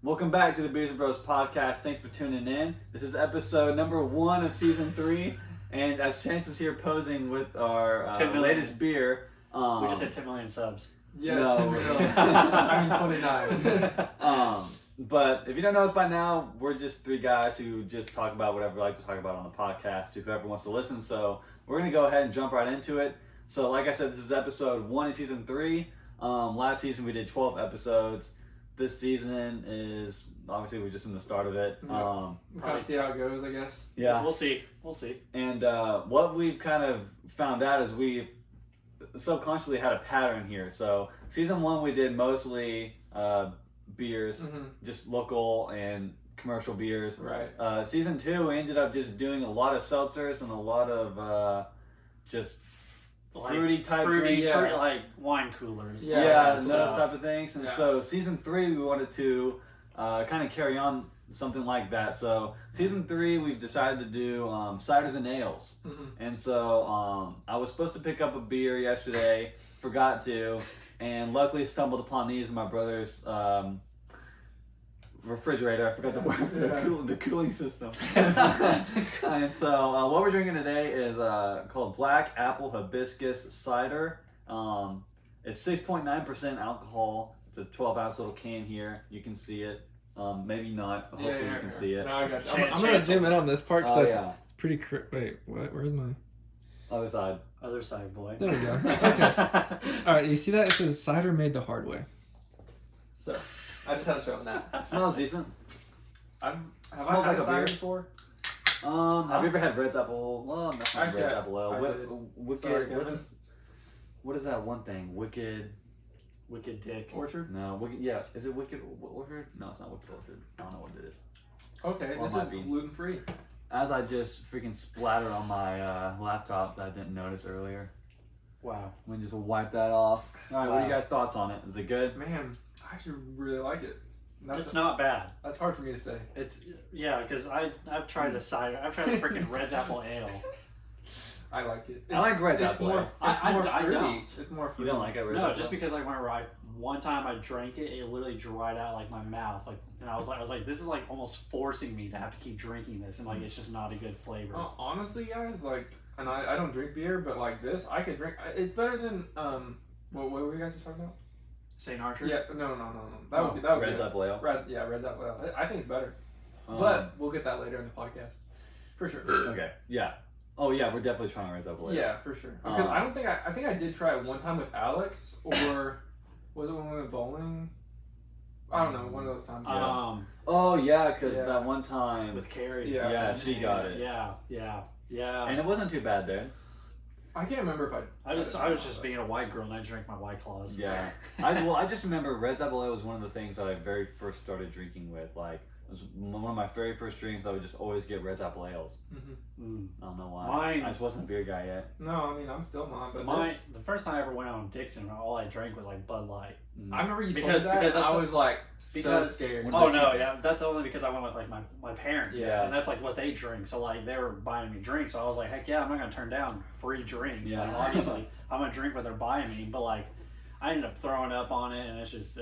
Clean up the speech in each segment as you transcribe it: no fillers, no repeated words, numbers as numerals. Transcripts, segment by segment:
Welcome back to the Beers and Bros podcast. Thanks for tuning in. This is episode number 1 of season 3, and as Chance is here posing with our latest beer. We just hit 10 million subs. Yeah, no. 10 million. I mean 29. But if you don't know us by now, we're just 3 guys who just talk about whatever we like to talk about on the podcast to whoever wants to listen. So we're going to go ahead and jump right into it. So like I said, this is episode 1 in season 3. Last season we did 12 episodes. This season is, obviously we're just in the start of it. We'll kind of see how it goes, I guess. Yeah. We'll see. And what we've kind of found out is we've subconsciously had a pattern here. So season 1 we did mostly beers, just local and commercial beers. Right. Season 2 we ended up just doing a lot of seltzers and a lot of just fruity type drinks. Like wine coolers. Yeah, and those type of things. And so season 3 we wanted to kind of carry on something like that. So season 3 we've decided to do ciders and ales. And so I was supposed to pick up a beer yesterday, forgot to, and luckily stumbled upon these in my brother's refrigerator. I forgot the word for the cooling system. And so what we're drinking today is called Black Apple Hibiscus Cider. It's 6.9% alcohol. It's a 12-ounce little can here. You can see it. Maybe not. Hopefully you can see it. No, I got you. I'm going to zoom in on this part because pretty wait, where's my... Other side. Other side, boy. There we go. Okay. Alright, you see that? It says cider made the hard way. So... I just had to show them that. It smells decent. Have smells I had like a cider beer before? Have you ever had Red's Apple? Well, not Red's Apple Ale. What is that one thing? Wicked Dick. Orchard? No, Wicked. Yeah, is it Wicked Orchard? No, it's not Wicked Orchard. I don't know what it is. Okay, Well, this is gluten free. As I just freaking splattered on my laptop that I didn't notice earlier. Wow. We can just wipe that off. All right, what are you guys' thoughts on it? Is it good? Man, I actually really like it. It's not bad. That's hard for me to say. Because I've tried a cider. I've tried the freaking Red's Apple Ale. I like it. I like Red's Apple Ale. I don't. It's more fruity. You don't like it, Red's No, Apple just Ale? because like one time I drank it, it literally dried out like my mouth, like, and I was like, this is like almost forcing me to have to keep drinking this, and like it's just not a good flavor. Honestly, guys, like, and I don't drink beer, but like this, I could drink. It's better than what were you guys talking about? St. Archer? Yeah, no. That was good. That was Red's good. Apple Ale. Red's Apple Ale. I think it's better, but we'll get that later in the podcast, for sure. Okay. Yeah. Oh yeah, we're definitely trying Red's Apple Ale. Yeah, for sure. Because I don't think I think I did try it one time with Alex, or was it when we went bowling? I don't know. One of those times. Yeah. Oh yeah, because that one time with Carrie. Yeah, she got it. Yeah. And it wasn't too bad there. I can't remember if I was just being a white girl and I drank my White Claws. Yeah. I just remember Red's Apple Ale was one of the things that I very first started drinking with. Like, it was one of my very first drinks. I would just always get Red's Apple Ales. I don't know why. I just wasn't a beer guy yet. No, I mean, I'm still not. But the first time I ever went out on Dixon, all I drank was like Bud Light. I remember you told me that, because I was like so scared. Oh no, yeah, that's only because I went with like my parents, and that's like what they drink. So like they were buying me drinks, so I was like, heck yeah, I'm not gonna turn down free drinks. Yeah. Like obviously, I'm gonna drink what they're buying me, but like I ended up throwing up on it, and it's just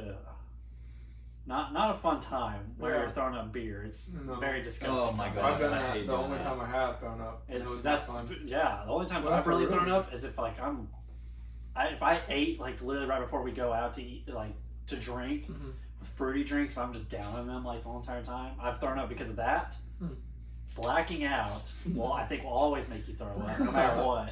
not a fun time where you're throwing up beer. It's very disgusting. Oh my god, I've done that. The only time I have thrown up. That's fun. The only time I've really thrown up is if like if I ate like literally right before we go out to eat, like to drink fruity drinks, and I'm just downing them like the whole entire time. I've thrown up because of that. Blacking out, I think will always make you throw up no matter what.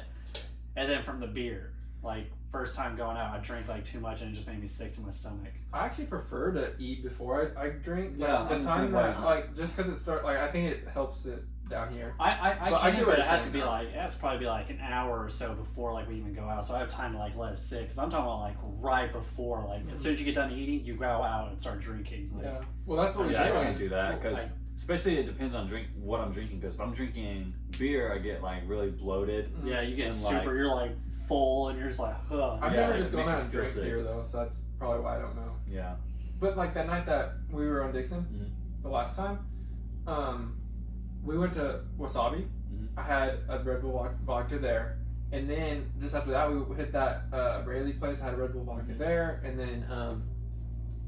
And then from the beer, like first time going out, I drank like too much and it just made me sick to my stomach. I actually prefer to eat before I drink. Like, Yeah, the time that like just because I think it helps it down here. I get it has to be like it has to probably be like an hour or so before like we even go out, so I have time to like let it sit. Because I'm talking about like right before, like as soon as you get done eating, you go out and start drinking. Like, yeah, well that's what we I do. can't do that because especially it depends on what I'm drinking. Because if I'm drinking beer, I get like really bloated. Yeah, you get super. You're like full and you're just like, huh. I've never just gone out and drank beer though, so that's probably why I don't know. Yeah. But like that night that we were on Dixon, the last time, we went to Wasabi. I had a Red Bull vodka there, and then just after that we hit that Rayleigh's place. I had a Red Bull vodka there, and then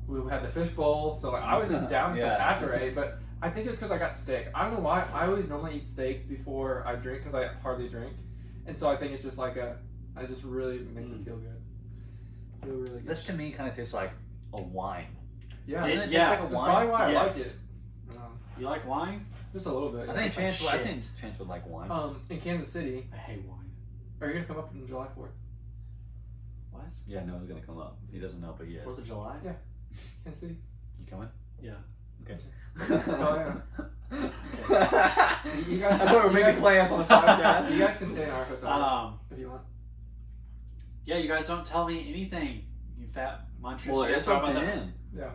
we had the fish bowl, so like I was just down with stuff after I ate. But I think it's because I got steak. I don't know why. I always normally eat steak before I drink because I hardly drink, and so I think it's just like it just really makes it feel good. Feel really good. This to me kind of tastes like a wine. Yeah, Doesn't it yeah. taste like a That's wine? probably why I like Yes. it. You like wine? Just a little bit. I Yeah. think Chance. I shit. think Chance would like wine. In Kansas City, I hate wine. are you gonna come up on July 4th? What? Yeah, no, he's gonna come up. He doesn't know, but he is. 4th of July? Yeah. Kansas City. You coming? Yeah. Okay. That's all I know. You guys, I thought we were making plans on the podcast. You guys can stay in our hotel if you want. Yeah, you guys don't tell me anything, you fat munchers. Well, You guys it's talk up to about him. Yeah.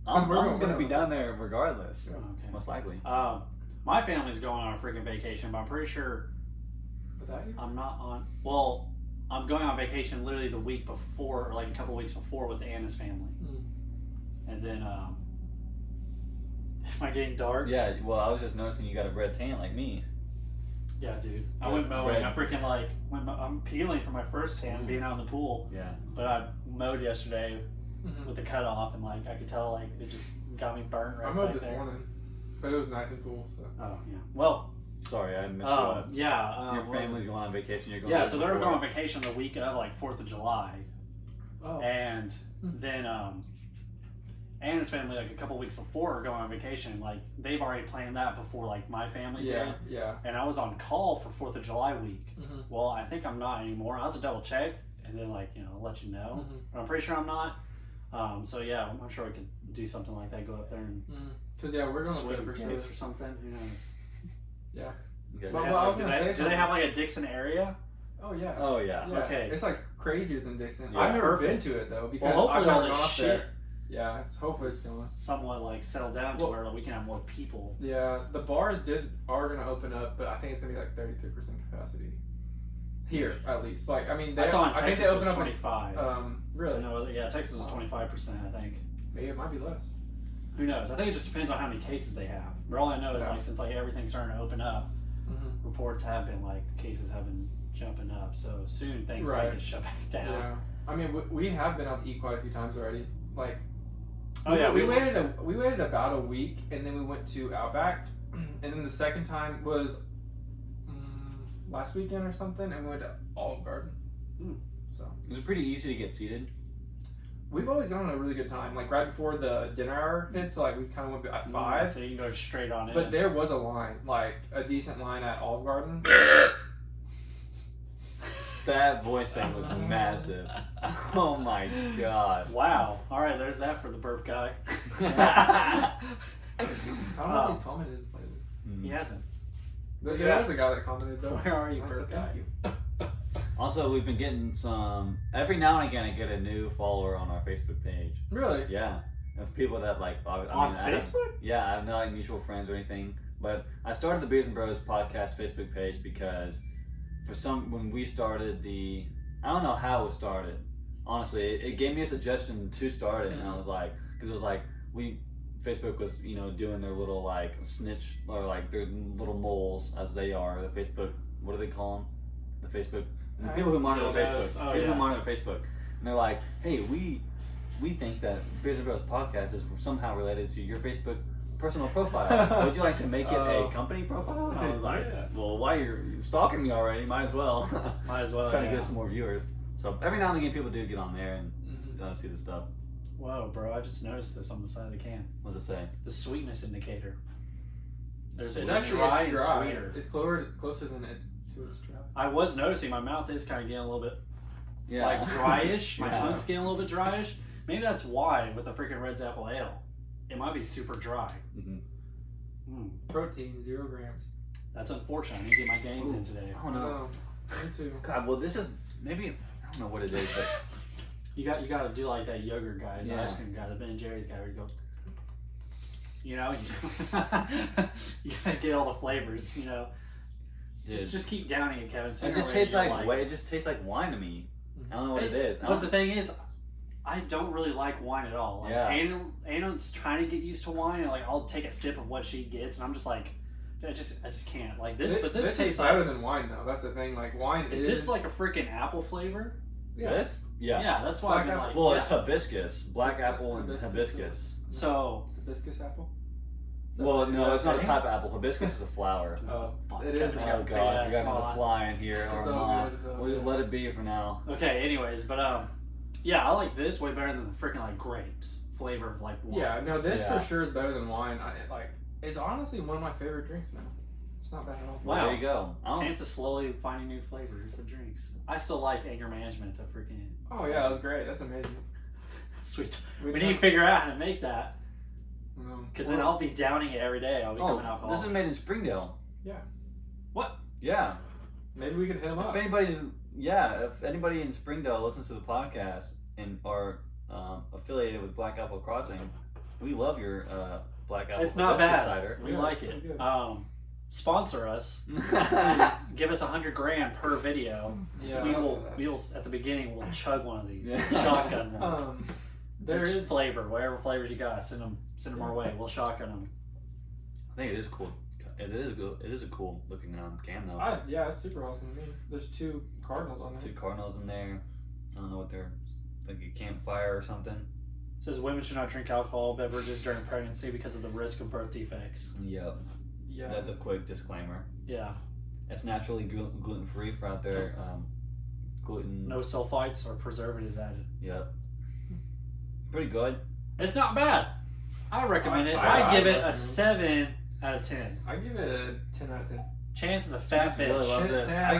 I'm we're gonna going- be down there regardless. Yeah. Okay. Most likely. My family's going on a freaking vacation, but I'm pretty sure Without you? I'm not on. Well, I'm going on vacation literally the week before, or like a couple weeks before, with Anna's family. And then, am I getting dark? Yeah. Well, I was just noticing you got a red tan like me. Yeah, dude. I Red- went mowing. red. I freaking like I'm peeling from my first tan being out in the pool. Yeah. But I mowed yesterday with the cutoff, and like I could tell like it just got me burnt right I mowed back this there. morning, but it was nice and cool. So. Oh yeah. Well, Sorry, I missed you up. yeah. Your family's going on vacation. You're going. Yeah, there so they're before. going on vacation the week of like 4th of July, Oh. and then Anna's family like a couple weeks before are going on vacation. Like they've already planned that before like my family Yeah. did. Yeah. And I was on call for 4th of July week. Mm-hmm. Well, I think I'm not anymore. I'll have to double check and then like I'll let you know. Mm-hmm. But I'm pretty sure I'm not. So yeah, I'm sure we could do something like that. Go up there and Because yeah, we're going swim up there for sure. dips or something. Who knows? Yeah. Okay. Well, Do I was they gonna have- say do they something. have like a Dixon area? Oh yeah. Oh yeah. Yeah. Okay. It's like crazier than Dixon. Yeah, I've never perfect. been to it though because Well, hopefully I've all never this gone up shit there. Yeah, hopefully it's going. somewhat like settle down to where we can have more people. Yeah, the bars are gonna open up, but I think it's gonna be like 33% capacity. Here, at least. Like, I mean, I saw in I think Texas they was open up. 25. Really? No, yeah, Texas was 25%. I think. Maybe it might be less. Who knows? I think it just depends on how many cases they have. But all I know is Yeah. like since like everything's starting to open up, Mm-hmm. reports have been like cases have been jumping up. So soon things Right. might get shut back down. Yeah. I mean, we have been out to eat quite a few times already. Like, Oh yeah, we waited about a week, and then we went to Outback, and then the second time was last weekend or something, and we went to Olive Garden. So It was pretty easy to get seated. we've always gone on a really good time. Like right before the dinner hour hit, so like we kind of went at 5. So you can go straight on in. But there was a line, like a decent line at Olive Garden. That voice thing was massive. Oh my god. Wow. All right, there's that for the burp guy. I don't know if he's commented lately. He hasn't. There Yeah. was a guy that commented though. Where are you, I said burp guy? thank you. Also, we've been getting some. Every now and again, I get a new follower on our Facebook page. Really? Yeah, of people that like. I On I have- Facebook? Yeah, I have no like mutual friends or anything. But I started the Beers and Bros podcast Facebook page because when we started I don't know how it was started. Honestly, it gave me a suggestion to start it, and I was like, because it was like Facebook was doing their little like snitch or like their little moles as they are. The Facebook, what do they call them? The Facebook. The people who monitor Facebook. Oh, People yeah. who monitor Facebook. And they're like, hey, we think that Beers and Bros podcast is somehow related to your Facebook personal profile. Would you like to make it a company profile? And I was like, Yeah. well, why you're stalking me already? Might as well. Might as well. Trying yeah. to get some more viewers. So every now and again, people do get on there and see the stuff. Whoa, bro! I just noticed this on the side of the can. What's it say? The sweetness indicator. It's It's actually dry it's and dry. sweeter. It's closer than it to its dry. I was noticing my mouth is kind of getting a little bit Yeah. like dryish. My Yeah. tongue's getting a little bit dryish. Maybe that's why with the freaking Red's Apple Ale, it might be super dry. Mhm. Protein 0 grams. That's unfortunate. I didn't get my gains in today. Oh no. Me too. God, well, this is maybe I don't know what it is, but You got to do like that yogurt guy, the Yeah. ice cream guy, the Ben and Jerry's guy, where you go. You gotta get all the flavors. dude, Just keep downing it, Kevin. it Sooner just or tastes later like you'll it just tastes like wine to me. I don't know what it is. I But don't- the thing is, I don't really like wine at all. Like, Yeah. Anna's trying to get used to wine, and like I'll take a sip of what she gets, and I'm just like, I just can't. Like this, but this tastes is better like. than wine though. That's the thing. Like wine Is this like a freaking apple flavor? This? Yeah. Yeah, that's why I've been like. Well, it's hibiscus, black apple and hibiscus. So. Hibiscus apple. Well, no, it's not a type of apple. Hibiscus is a flower. Oh, it is. Oh god, you got another fly in here. Or not. We'll just let it be for now. Okay. Anyways, but yeah, I like this way better than the freaking like grapes flavor of like wine. Yeah, no, this for sure is better than wine. It's honestly one of my favorite drinks now. It's not bad at all. Wow. There you go. Chance of slowly finding new flavors of drinks. I still like anger management. It's a freaking. Oh yeah, that's great. That's amazing. Sweet. We need to figure out how to make that. Because then I'll be downing it every day. I'll be coming alcohol. This is made in Springdale. Yeah. What? Yeah. Maybe we could hit them up. If anybody in Springdale listens to the podcast and are affiliated with Black Apple Crossing, we love your Black Apple. It's not bad. Cider. We like it. Sponsor us. Give us $100,000 per video. Yeah. We will at the beginning we'll chug one of these. Shotgun one. There's flavor, whatever flavors you got, send them our way. We'll shotgun them. I think it is cool. It is good. It is a cool looking can though. Yeah, it's super awesome to me. There's 2 cardinals on there. 2 cardinals in there. I don't know what they're like a campfire or something. It says women should not drink alcohol beverages during pregnancy because of the risk of birth defects. Yep. Yeah. That's a quick disclaimer. Yeah. It's naturally gluten free for out there. Gluten. No sulfites or preservatives added. Yep. Pretty good. It's not bad. I recommend it. I give it a 7 out of 10. I give it a 10 out of 10. Chance is a fat bitch. Really loves it. I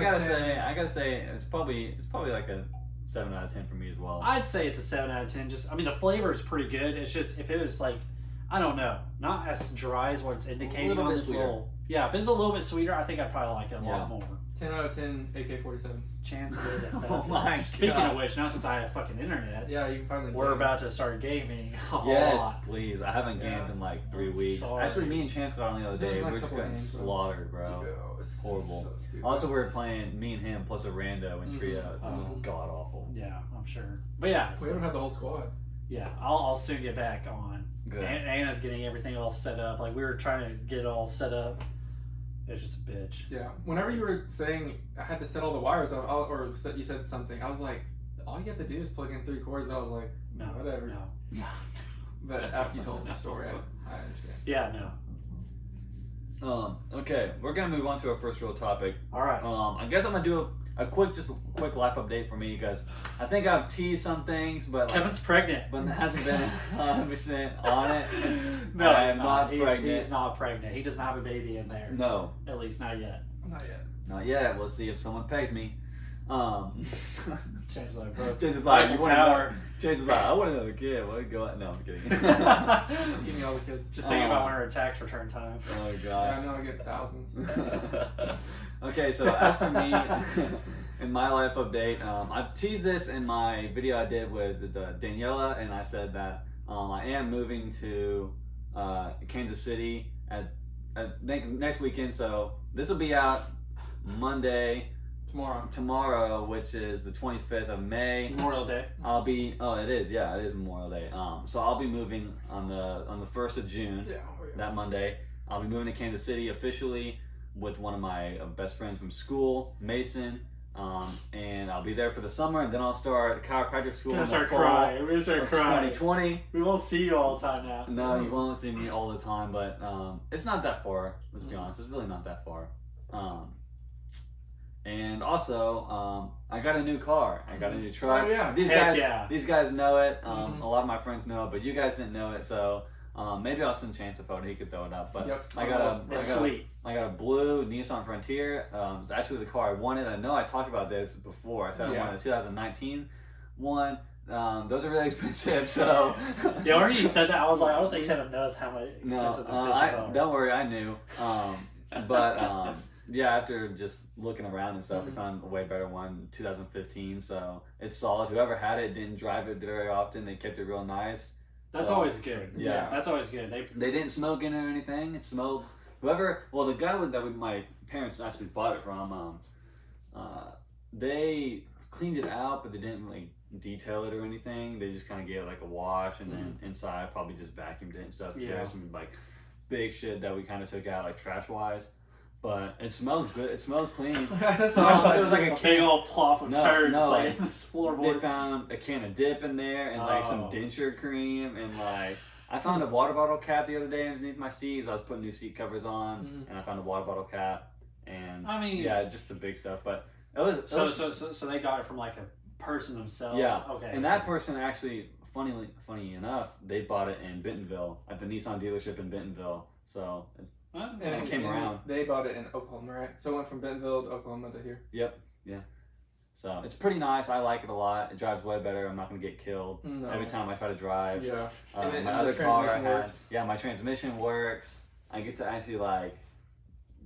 gotta say, it's probably like a 7 out of 10 for me as well. I'd say it's a 7 out of 10. The flavor is pretty good. It's just if it was like, I don't know, not as dry as what it's indicating on this little. Yeah, if it's a little bit sweeter, I think I'd probably like it a lot more. 10 out of 10 AK-47s. Chance is a fat Oh my bitch. Speaking of which, now since I have fucking internet, yeah, you can finally. We're about to start gaming. Yes, please. I haven't gamed in like 3 weeks. Sorry. Actually, me and Chance got on the other day. We're just getting slaughtered, bro. Horrible. So Also, we were playing me and him plus a rando in trios. It was god awful. Yeah, I'm sure. But yeah, we don't have the whole squad. Yeah, I'll soon get back on. Good. Anna's getting everything all set up. Like we were trying to get it all set up. It's just a bitch. Yeah. Whenever you were saying I had to set all the wires, or you said something, I was like, all you have to do is plug in 3 cords. But I was like, no, whatever. No. But after you told us the story, I understand. Yeah, no. Okay, we're gonna move on to our first real topic. All right. I guess I'm gonna do a quick life update for me because I think I've teased some things, but Kevin's pregnant, but hasn't been 100% on it. No, I'm not pregnant. He's not pregnant. He doesn't have a baby in there. No, at least not yet. Not yet. We'll see if someone pays me. Chances are, bro. Chances like, I want another kid. What go? No, I'm kidding. Just give me all the kids. Just thinking about when our tax return time. Oh gosh. Yeah, I know I get thousands. Okay, so as for me, in my life update, I've teased this in my video I did with Daniela, and I said that I am moving to Kansas City at next weekend. So this will be out Monday. Tomorrow, which is the 25th of May. Memorial Day. It is Memorial Day. So I'll be moving on the 1st of June. Yeah. That Monday. I'll be moving to Kansas City officially with one of my best friends from school, Mason. And I'll be there for the summer, and then I'll start chiropractic school in the fall. We're gonna start crying. 2020. We won't see you all the time now. No, you won't see me all the time, but it's not that far. Let's be honest, it's really not that far. And also, I got a new car. I got a new truck. Oh, yeah. These guys know it. A lot of my friends know it, but you guys didn't know it. So maybe I'll send Chance a photo. He could throw it up. But I got a blue Nissan Frontier. It's actually the car I wanted. I know I talked about this before. I said I wanted a 2019 one. Those are really expensive. So yeah, when you said that, I was like, I don't think Kevin knows how much expensive the bitches are. Don't worry, I knew. Yeah, after just looking around and stuff, we found a way better one, 2015. So it's solid. Whoever had it didn't drive it very often. They kept it real nice. That's always good. Yeah, that's always good. They didn't smoke in it or anything. It smelled. The guy my parents actually bought it from, they cleaned it out, but they didn't really detail it or anything. They just kind of gave it like a wash, and then inside probably just vacuumed it and stuff. Yeah. There was some like big shit that we kind of took out, like trash wise. but it smelled good. It smelled clean. That's No, not it was like a big can. old plop of turds No, like in this They floorboard. found a can of dip in there and like some Oh. denture cream and like I found a water bottle cap the other day underneath my seats. I was putting new seat covers on and I found a water bottle cap and I mean, yeah, just the big stuff. But it was so they got it from like a person themselves. yeah. Okay. And that person actually, funny enough, they bought it in Bentonville at the Nissan dealership in Bentonville. So Huh? and it came around. They bought it in Oklahoma, right? So it went from Bentonville to Oklahoma to here. Yep. Yeah. So it's pretty nice. I like it a lot. It drives way better. I'm not gonna get killed No. every time I try to drive. Yeah. And My the other car I transmission had, works. yeah, my transmission works. I get to actually like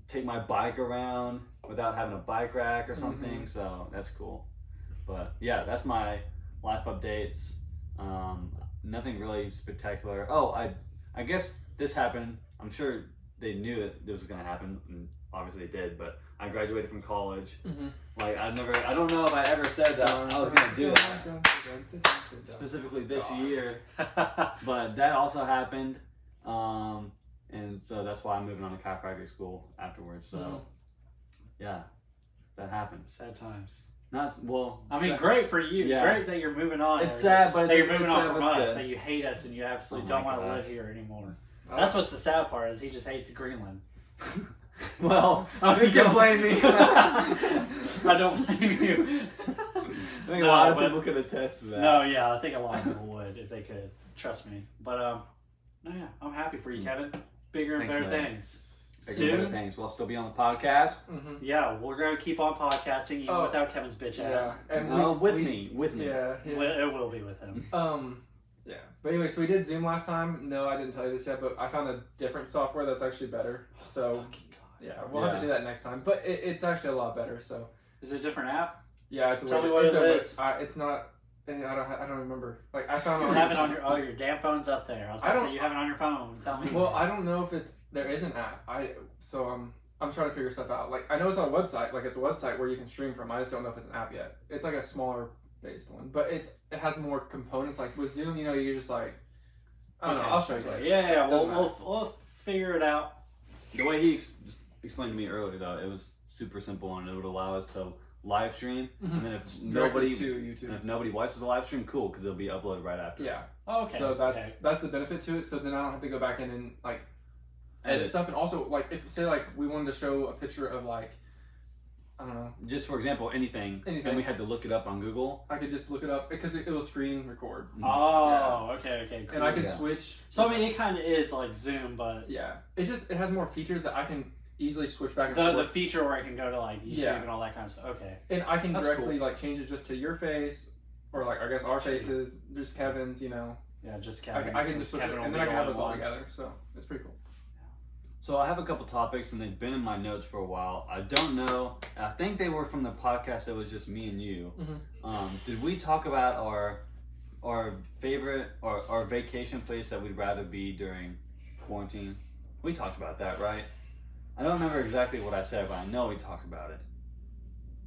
take my bike around without having a bike rack or something. So that's cool. But yeah, that's my life updates. Nothing really spectacular. Oh, I guess this happened. I'm sure they knew it was gonna happen, and obviously it did. But I graduated from college. Like I don't know if I ever said that I was gonna do that specifically this year, but that also happened, and so that's why I'm moving on to chiropractic school afterwards. So yeah, that happened. Sad times. Not well. I mean, sad. great for you. Yeah. Great that you're moving on. It's sad, but that you're it's moving sad, on from but it's us. good. That you hate us and you absolutely Oh don't my want to live gosh. here anymore. That's what's the sad part is he just hates Greenland. Well, I you can blame me. I don't blame you. I think a lot of people could attest to that. No, yeah, I think a lot of people would if they could. Trust me. But no, yeah, I'm happy for you, Kevin. Bigger and Thanks, better man. things. Bigger and better things. We'll still be on the podcast. Yeah, we're gonna keep on podcasting even without Kevin's bitch ass. Yeah. And With me. Yeah. It will be with him. Yeah. But anyway, so we did Zoom last time. No, I didn't tell you this yet, but I found a different software that's actually better. So Fucking God. yeah, we'll have to do that next time. But it's actually a lot better. So Is it a different app? yeah, it's a Tell way- me what it's it a- is. it's not. I don't remember. Like I found You have it on your damn phone's up there. I was I about to don't- say you have it on your phone. Tell me. Well, I don't know if there is an app. I'm trying to figure stuff out. Like I know it's on a website. Like it's a website where you can stream from. I just don't know if it's an app yet. It's like a smaller based one, but it has more components. Like with Zoom, you're just like I don't know. I'll show you later. Yeah, Doesn't we'll figure it out. The way he explained to me earlier, though, it was super simple and it would allow us to live stream. And then if Directly nobody to YouTube. and if nobody watches the live stream, cool, because it'll be uploaded right after. Yeah. Okay. So that's the benefit to it. So then I don't have to go back in and like edit stuff. And also like if say like we wanted to show a picture of like I don't know. Just for example, anything, and we had to look it up on Google. I could just look it up because it will screen record. Oh, okay, cool. And I can switch. So I mean, it kind of is like Zoom, but Yeah, it's just it has more features that I can easily switch back and the forth. feature where I can go to like YouTube and all that kind of stuff. Okay. And I can That's directly cool. like change it just to your face, or like I guess our faces, just Kevin's. Yeah, just I Kevin. can just switch it, and then I can have us all together. So it's pretty cool. So I have a couple topics, and they've been in my notes for a while. I don't know. I think they were from the podcast that was just me and you. Did we talk about our favorite or our vacation place that we'd rather be during quarantine? We talked about that, right? I don't remember exactly what I said, but I know we talked about it.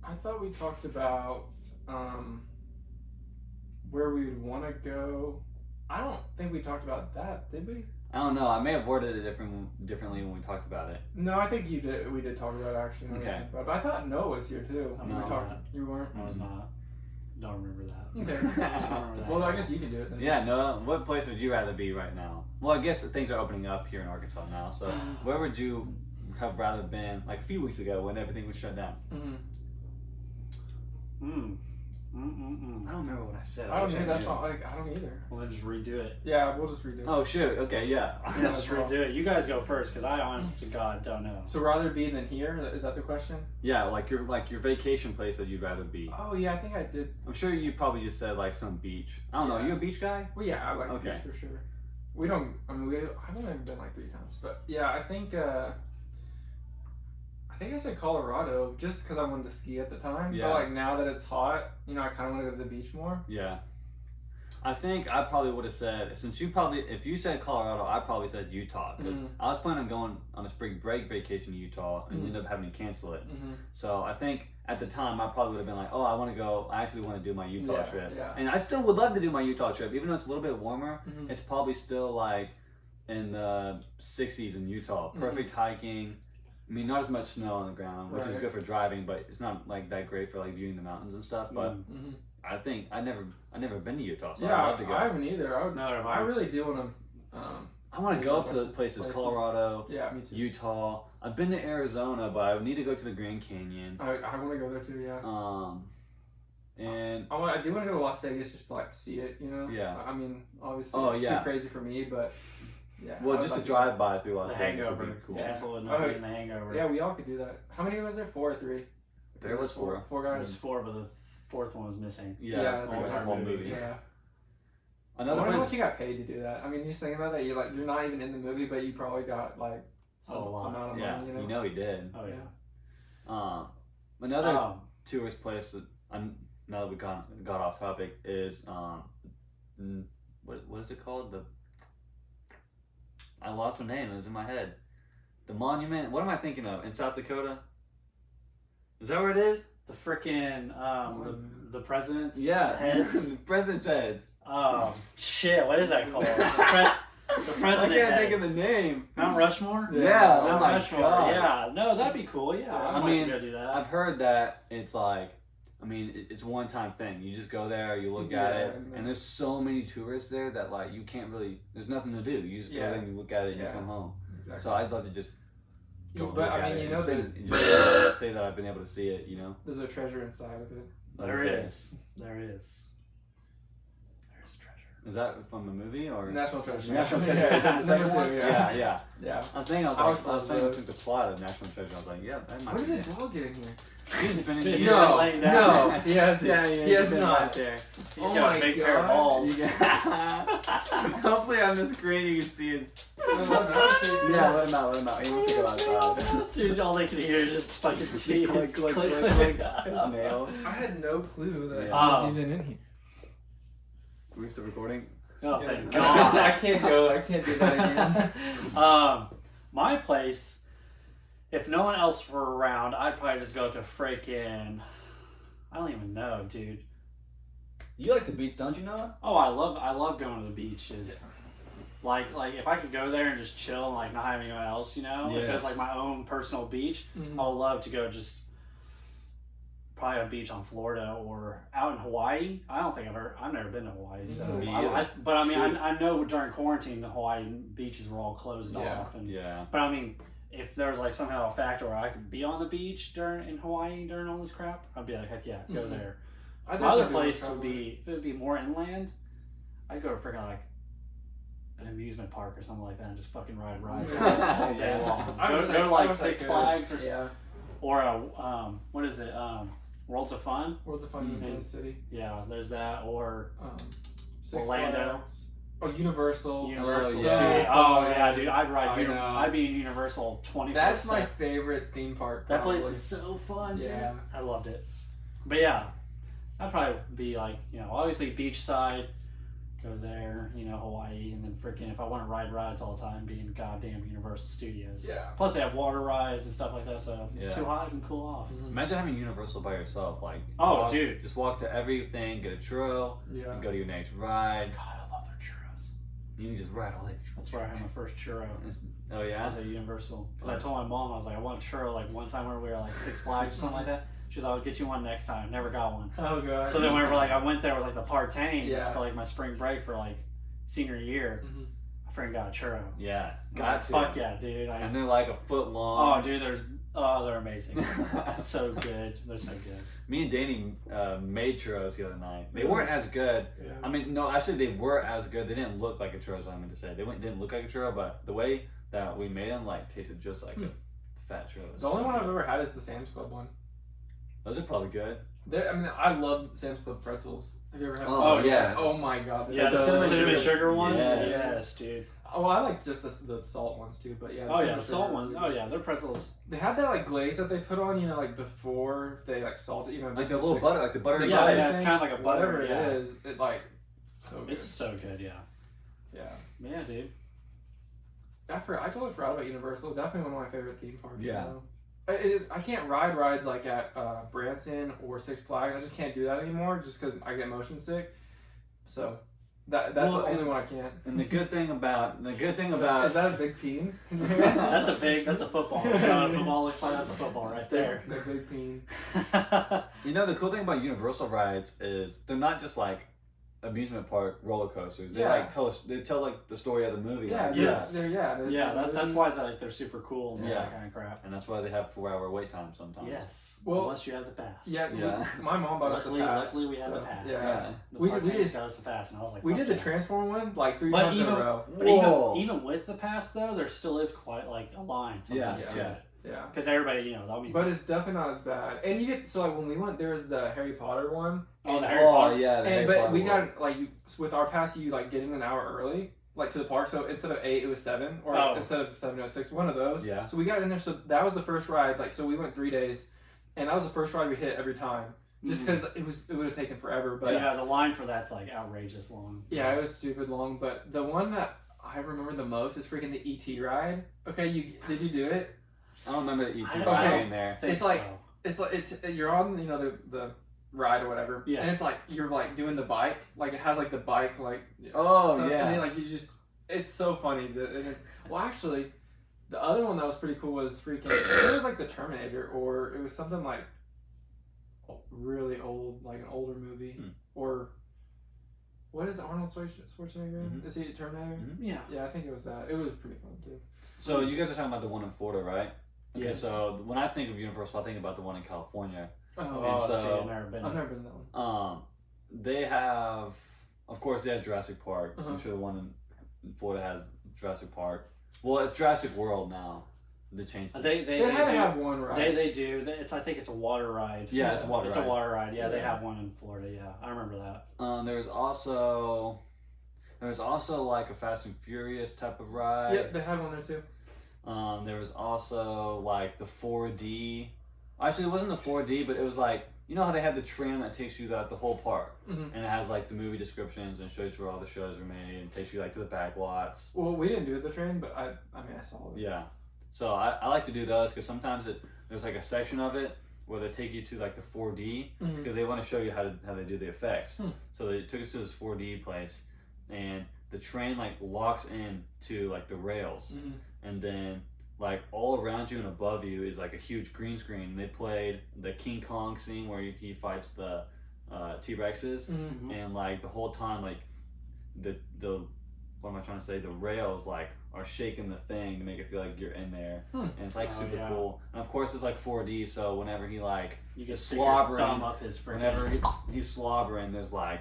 I thought we talked about where we would want to go. I don't think we talked about that, did we? I don't know. I may have worded it differently when we talked about it. No, I think you did. We did talk about it actually. now that I think about it. But I thought Noah was here too. I We was talked. not. You weren't. I was not. Don't remember that. Okay. I don't remember that. Well, I guess you can do it then. Yeah, Noah, what place would you rather be right now? Well, I guess that things are opening up here in Arkansas now. So where would you have rather been like a few weeks ago when everything was shut down? I don't remember what I said. I don't wish know. That's knew. not like I don't either. Well, then just redo it. Yeah, we'll just redo it. Oh shoot. Okay, yeah. Yeah, just redo it. You guys go first, because I, honest to God, don't know. So rather be than here? Is that the question? Yeah, like your vacation place that you'd rather be. Oh yeah, I think I did. I'm sure you probably just said like some beach. I don't know. Are you a beach guy? Well, yeah, I like the Okay. beach for sure. We don't. I mean, I've only been like 3 times, but yeah, I think I said Colorado just because I wanted to ski at the time. Yeah. But like now that it's hot, I kind of want to go to the beach more. Yeah. I think I probably would have said, if you said Colorado, I probably said Utah, because I was planning on going on a spring break vacation to Utah and ended up having to cancel it. So I think at the time I probably would have been like, oh, I actually want to do my Utah trip. Yeah. And I still would love to do my Utah trip, even though it's a little bit warmer. It's probably still like in the 60s in Utah. Perfect hiking. I mean, not as much snow on the ground, which is Right. good for driving, but it's not like that great for like viewing the mountains and stuff. But I think I never been to Utah, so I'd love to go. I haven't either. I really do want to. I want to go up to places, Colorado, Yeah, me too. Utah. I've been to Arizona, but I would need to go to the Grand Canyon. I want to go there too. Yeah. And I do want to go to Las Vegas just to like see it. Yeah. I mean, obviously, it's too crazy for me, but yeah. Well, just to drive by through Las The Vegas Hangover. would be cool. Cancel and not being The Hangover. Yeah, we all could do that. How many was there? 4 or 3? There was 4. 4 There guys. was 4, but the 4th one was missing. Yeah, that's the right. whole movie. Yeah. I Another wonder how place. much you got paid to do that. I mean, just thinking about that, you're not even in the movie, but you probably got like some A lot. amount of Yeah, money. You know? he did. Oh yeah. Another tourist place that now that we got off topic is what is it called? I lost the name. It was in my head. The monument. What am I thinking of? In South Dakota? Is that where it is? The freaking the president's the heads. president's heads. Oh shit! What is that called? The I president. can't think heads. of the name. Mount Rushmore. Yeah. Oh Mount my Rushmore. god. Yeah. No, that'd be cool. Yeah. I I'd mean, like to go do that. I've heard that it's like, I mean, it's a one-time thing. You just go there, you look at it, and there's so many tourists there that like you can't really. There's nothing to do. You just go there and you look at it and you come home. Exactly. So I'd love to just go But look I at mean, it you know, and just say that I've been able to see it. there's a treasure inside of it. There is. There is. There's a treasure. Is that from the movie or National Treasure. National Treasure? Yeah, Is that the second number one? 2, Yeah. Yeah. I think I I was love trying to those. think the plot of National Treasure. I was like, yeah, that might When be did the it. dog get in here? He's been in No, here. No, laying down. no, he has He has been not. right there. He's Oh got my a big pair of God. balls. Hopefully on the screen you can see his. Yeah, Yeah, let him out. He wants to go outside. Dude, all they can hear is just fucking teeth. Click, click, click, click. His nails. I had no clue that he Yeah. was even in here. Are we still recording? Oh, thank I God. can't go. I can't do that again. My place, if no one else were around, I'd probably just go to freaking. I don't even know, dude. You like the beach, don't you, Noah? Oh, I love going to the beaches. Like if I could go there and just chill and like not have anyone else, if it was like my own personal beach, I would love to go just probably a beach on Florida or out in Hawaii. I've never been to Hawaii, so Me I either. mean I know during quarantine the Hawaii beaches were all closed off, and Yeah. but I mean if there was like somehow a factor where I could be on the beach in Hawaii during all this crap, I'd be like, heck yeah, go there. I My other definitely place would be, if it would be more inland, I'd go to freaking like an amusement park or something like that and just fucking ride rides all day long. I Go wish to I like could. Six Flags Yeah. or a, what is it, Worlds of Fun? Worlds of Fun in Kansas City. Yeah, there's that, or Six Orlando. Flags. Oh, Universal. Universal yeah. Studios. Oh yeah, dude, I know. I'd be in Universal 24/7. That's my favorite theme park. That place probably. is so fun, dude. Yeah. I loved it. But yeah, I'd probably be like, obviously beachside, go there, Hawaii, and then freaking if I want to ride rides all the time, be in goddamn Universal Studios. Yeah. Plus they have water rides and stuff like that, so if it's Yeah. too hot, I can cool off. Imagine having Universal by yourself. Like, Oh, dude. Just walk to everything, get a churro, Yeah. and go to your next ride. God, I love their churros. You can just ride all day. That's where I had my first churro. Oh, I yeah? was at Universal. Because I told my mom, I was like, I want a churro like one time when we were like Six Flags or something like that. She was like, I'll get you one next time. Never got one. Oh god. So then whenever I went there with like the Partains Yeah. for like my spring break for like senior year, I freaking got a churro. Yeah. I was Got like, to. fuck yeah, dude. And they're like a foot long. Oh, dude, they're amazing. So good. They're so good. Me and Danny made churros the other night. They weren't as good. Yeah. I mean, no, actually, they were as good. They didn't look like a churro, is what I meant to say. They didn't look like a churro, but the way that we made them, like, tasted just like a fat churro. The only one I've ever had is the Sam's Club one. Those are probably good. I love Sam's Club pretzels. Have you ever had? Oh, Sam's yeah. Club? Oh my god. they're Yeah, the so cinnamon good. sugar ones? Yes. Yes, dude. Oh, I like just the salt ones too, but yeah. Oh, yeah, cinnamon the salt sugar ones. are Oh, really yeah, they're pretzels. They have that like glaze that they put on, like before they like salt it, Like just the to little stick- butter, like the butter. the Yeah, butter yeah, it's thing, kinda like a butter, Whatever yeah. it is, it like so good. It's so good, yeah. Yeah. Yeah, dude. I totally forgot about Universal. Definitely one of my favorite theme parks. Yeah. I can't ride rides like at Branson or Six Flags. I just can't do that anymore just because I get motion sick. So That's the only one I can't. And the good thing about Is that a big peen? That's a football. You know what a football looks like? That's a football right there. The big peen. You know, the cool thing about Universal rides is they're not just like amusement park roller coasters. They like tell like the story of the movie. Yeah, like, that's why they're super cool and that kind of crap. And that's why they have 4-hour wait times sometimes. Yes. Well, unless you have the pass. My mom bought us the pass. Luckily, we had the pass. Yeah. We got us the pass, and I was like, we did the Transform one like 3 but times in a row. But even with the pass though, there still is quite like a line. Sometimes Yeah. Because everybody, you know, that means. But it's definitely not as bad. And you get like when we went, there was the Harry Potter one. Oh, the Harry Potter. Yeah. But we got like with our pass, you like get in an hour early, like to the park. So instead of 8, it was 7, or instead of 7, it was 6. One of those. Yeah. So we got in there. So that was the first ride. Like so, we went 3 days, and that was the first ride we hit every time. Just because it would have taken forever. But yeah, the line for that's like outrageous long. Yeah, it was stupid long. But the one that I remember the most is freaking the ET ride. Okay, did you do it? I don't remember the ET ride in there. It's like you're on the ride or whatever. Yeah. And it's like you're like doing the bike. Like it has like the bike like. Oh stuff, yeah. And then like you just, it's so funny. Well, actually, the other one that was pretty cool was freaking. It was like the Terminator, or it was something like really old, like an older movie, or. What is Arnold Schwarzenegger? Mm-hmm. Is he a Terminator? Mm-hmm. Yeah, I think it was that. It was pretty fun too. So you guys are talking about the one in Florida, right? Okay, yes. So when I think of Universal, I think about the one in California. I've never been. I've never been to that one. They have, of course, they have Jurassic Park. Uh-huh. I'm sure the one in Florida has Jurassic Park. Well, it's Jurassic World now. They changed it. They had to have one ride. They do. I think it's a water ride. Yeah, it's a water ride. It's a water ride. Yeah, they have one in Florida. Yeah, I remember that. There's also like a Fast and Furious type of ride. Yep, they had one there too. There was also like the 4D. Actually, it wasn't the 4D, but it was like, you know how they have the tram that takes you the whole park, and it has like the movie descriptions and shows you where all the shows are made and takes you like to the back lots. Well, we didn't do the train, but I mean I saw it. Yeah, so I like to do those because sometimes there's like a section of it where they take you to like the 4D because they want to show you how they do the effects. So they took us to this 4D place, and the train like locks in to like the rails, and then like all around you and above you is like a huge green screen. And they played the King Kong scene where he fights the T-Rexes, and like the whole time like the what am I trying to say? The rails like are shaking the thing to make it feel like you're in there, and it's like super cool. And of course it's like 4D, so whenever he like you get slobbering, thumb up his freaking. whenever he's slobbering, there's like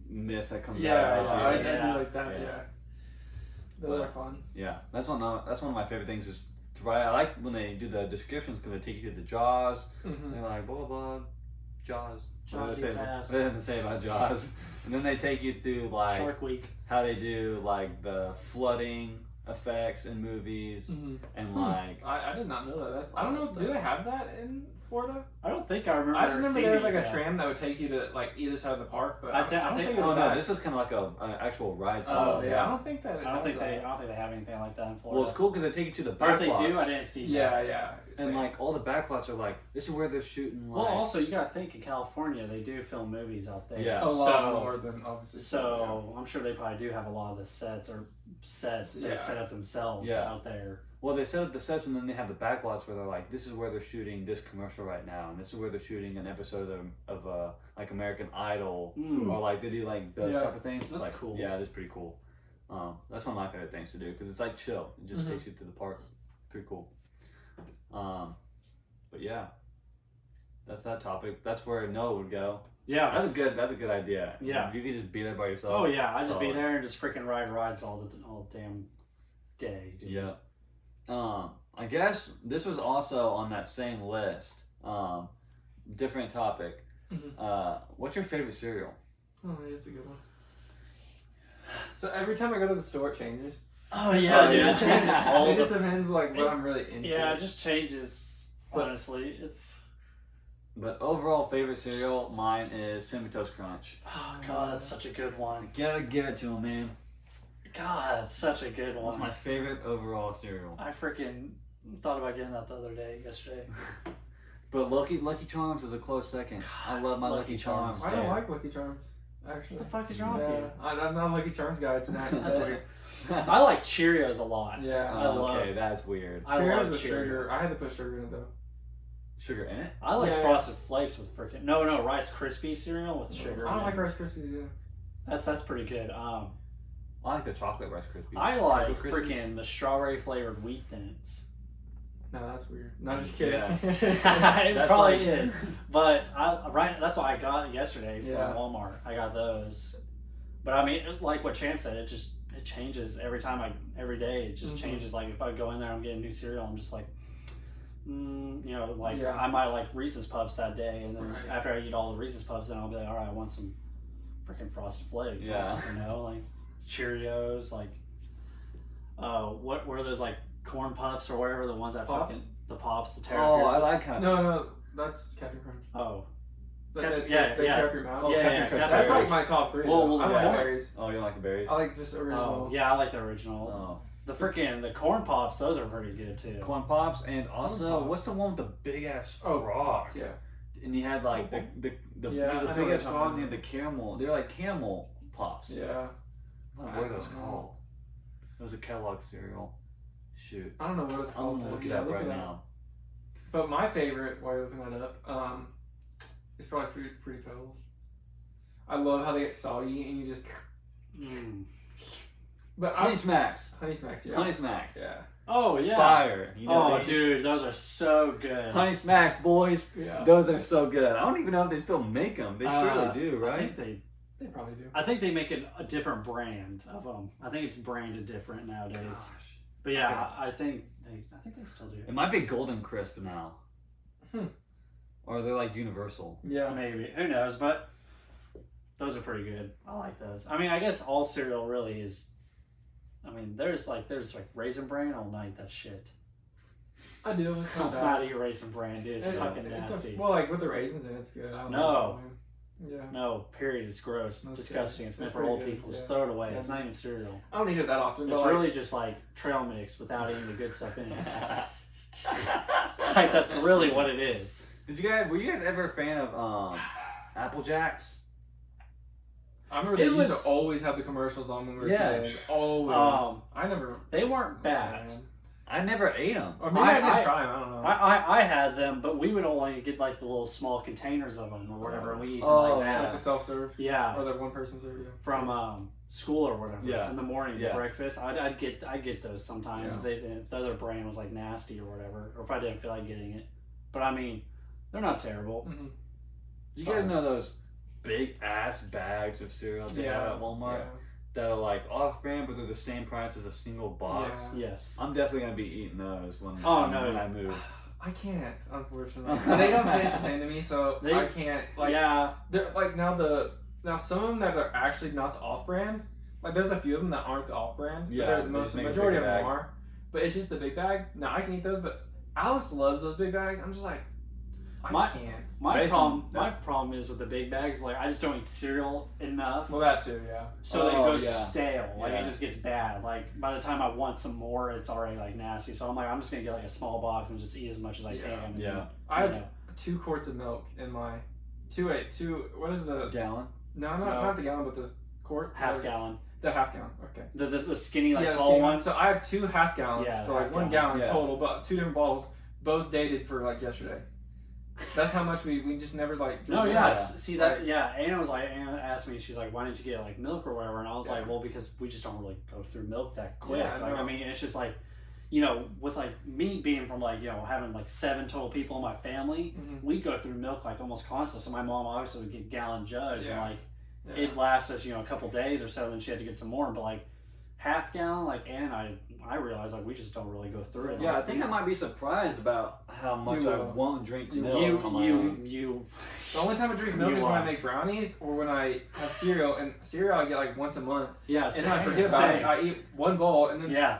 mist that comes out. I do like that. Yeah. Those are fun. Yeah, that's one of my favorite things is to ride. I like when they do the descriptions because they take you to the Jaws. They're like blah blah blah, Jaws. What do they say about Jaws? And then they take you through like Shark Week. How they do like the flooding effects in movies and like. I did not know that. I don't know. Do they have that in Florida? I don't think I remember. I just remember there was like a tram that would take you to like either side of the park, but I don't think it was no, this is kind of like an actual ride. Oh yeah, I don't think that. I don't think they have anything like that in Florida. Well, it's cool because they take you to the Or back if lots. they do, I didn't see that. Yeah. And like all the back lots are like, this is where they're shooting. Well, also you gotta think in California they do film movies out there. Yeah, a lot more than obviously. So I'm sure they probably do have a lot of the sets they set up themselves out there. Well, they set up the sets and then they have the back lots where they're like, this is where they're shooting this commercial right now, and this is where they're shooting an episode of like American Idol, or like they do like those type of things. That's like, cool. Yeah, it is pretty cool. That's one of my favorite things to do because it's like chill. It just takes you to the park. Pretty cool. But yeah, that's that topic. That's where Noah would go. Yeah, that's a good idea. Yeah, you could just be there by yourself. Oh yeah, I'd just be there and just freaking ride rides all the damn day. Dude. Yeah. I guess this was also on that same list. Different topic. What's your favorite cereal? Oh, that's a good one. So every time I go to the store, it changes. Oh yeah, dude, it changes. It just depends like what I'm really into. Yeah, it just changes. Honestly, it's. But overall favorite cereal, mine is Cinnamon Toast Crunch. Oh god, that's such a good one. You gotta give it to him, man. God, that's such a good one. That's my favorite overall cereal. I freaking thought about getting that the other day, yesterday. But Lucky Charms is a close second. God, I love my Lucky Charms. I don't like Lucky Charms. Actually, What the fuck is wrong with you? I'm not a Lucky Charms guy. It's not. That's weird. I like Cheerios a lot. Yeah. I love. Okay, that's weird. I Cheerios love with Cheerios. sugar. I had to put sugar in it though. Sugar in it? I like Yeah. Frosted Flakes with freaking no Rice Krispie cereal with sugar. I don't in like it. Rice Krispies either. That's pretty good. I like the chocolate Rice Krispies. I like Chocolate Krispies? freaking the strawberry flavored wheat thins. No, that's weird. No, just kidding. Yeah. It That's probably like- is, but that's what I got yesterday from Yeah. Walmart. I got those, but I mean, like what Chance said, it changes every every day. It just changes. Like if I go in there, I'm getting new cereal. I'm just like, I might like Reese's Puffs that day, and then after I eat all the Reese's Puffs, then I'll be like, all right, I want some freaking Frosted Flakes. Yeah. Like Cheerios, like what were those like corn puffs or whatever, the ones that Pops? fucking the pops, the Oh, terrapin. I like kind of. No, that's Captain Crunch. Oh, They yeah. tear up your mouth. Oh, Yeah, Captain yeah, Crunch Captain That's berries. like my top 3. Well, though. I don't yeah. like berries. Oh, you don't like the berries? I like just original. oh, yeah, I like the original. Oh. The corn pops, those are pretty good too. Corn Pops, and also, Pops. what's the one with the big ass Oh, frog? Pops, yeah. And you had like the Yeah, there's I a know big what ass you're frog talking and the caramel. They're like camel pops. Yeah. What were those I don't know. called? It was a Kellogg cereal. Shoot. I don't know what it's I'm called. gonna look though. it Yeah, up look right it up. now. But my favorite, while you're looking that up, is probably Fruity Pebbles. I love how they get soggy and you just. But Honey Smacks. Honey Smacks, yeah. Honey Smacks. Yeah. Oh yeah. Fire. You know Oh these? dude, those are so good. Honey Smacks, boys. Yeah. Those are so good. I don't even know if they still make them. They surely do, I right? think They probably do. I think they make a different brand of them. I think it's branded different nowadays. Gosh. But yeah, I think they still do. It might be Golden Crisp now. Or they're like universal. Yeah. Maybe. Who knows? But those are pretty good. I like those. I mean, I guess all cereal really is. I mean, there's like Raisin Bran. I'll not eat that shit. I do. It's I'll not bad. not eat Raisin Bran, dude. It's fucking It's nasty. well, like with the raisins in, it's good. I don't No. know. Yeah. No, period. It's gross. No, it's Disgusting. good. It's meant It's for old pretty good, people. Just yeah. throw it away. Yeah. It's not even cereal. I don't eat it that often. It's but really just like trail mix without any of the good stuff in it. Like that's really what it is. Were you guys ever a fan of Apple Jacks? I remember they It used was- to always have the commercials on when we were Yeah. kids. Always. I never. They weren't bad. Man. I never ate them. Or maybe I, I- did try them. I don't know. I had them, but we would only get like the little small containers of them or whatever, and we eat them Oh, like that. Like the self-serve Yeah, or the one-person serve. Yeah. from school or whatever. Yeah. In the morning, Yeah. breakfast. I'd get those sometimes Yeah. if the other brand was like nasty or whatever, or if I didn't feel like getting it. But I mean, they're not terrible. Mm-hmm. You guys know those big ass bags of cereal they have at Walmart that are like off brand, but they're the same price as a single box? Yeah. Yes. I'm definitely gonna be eating those when Oh, no. when I move. I can't, unfortunately. They don't taste the same to me, so I can't. Like, yeah. they're like now some of them that are actually not the off-brand. Like there's a few of them that aren't the off-brand. Yeah, but they the just make a majority big of them bag. are. But it's just the big bag. Now I can eat those, but Alex loves those big bags. I'm just like, I can't. My Mason, problem is with the big bags. Like I just don't eat cereal enough, Well, that too, yeah. so that it Oh, goes yeah. stale. Like Yeah. it just gets bad. Like by the time I want some more, it's already like nasty. So I'm like, I'm just gonna get like a small box and just eat as much as I can. And Yeah. then, I have you know. 2 quarts of milk in my two. What is the Gallon. No, not the gallon, but the quart. half gallon. The half gallon. Okay. The skinny like Yeah, tall skinny one. So I have 2 half gallons. Yeah, so like half 1 gallon. gallon Yeah. total, but 2 different bottles, both dated for like yesterday. That's how much we just never like. No, drink yeah. milk. See that? Yeah. Anna asked me. She's like, "Why didn't you get like milk or whatever?" And I was Yeah. like, "Well, because we just don't really go through milk that quick. Yeah, like, no. I mean, it's just like, you know, with like me being from like having like 7 total people in my family, Mhm. we go through milk like almost constantly. So my mom obviously would get gallon jugs, and Yeah. like Yeah. it lasts us a couple days or so. Then she had to get some more, but like half gallon, like I realized like we just don't really go through it. Yeah, I Like, think I might be surprised about how much You I will. won't drink You milk will. on my own. you. The only time I drink milk You is when I are. make brownies or when I have cereal. And cereal I get like once a month, Yeah. and Same, I forget about it. same. I eat 1 bowl and then Yeah.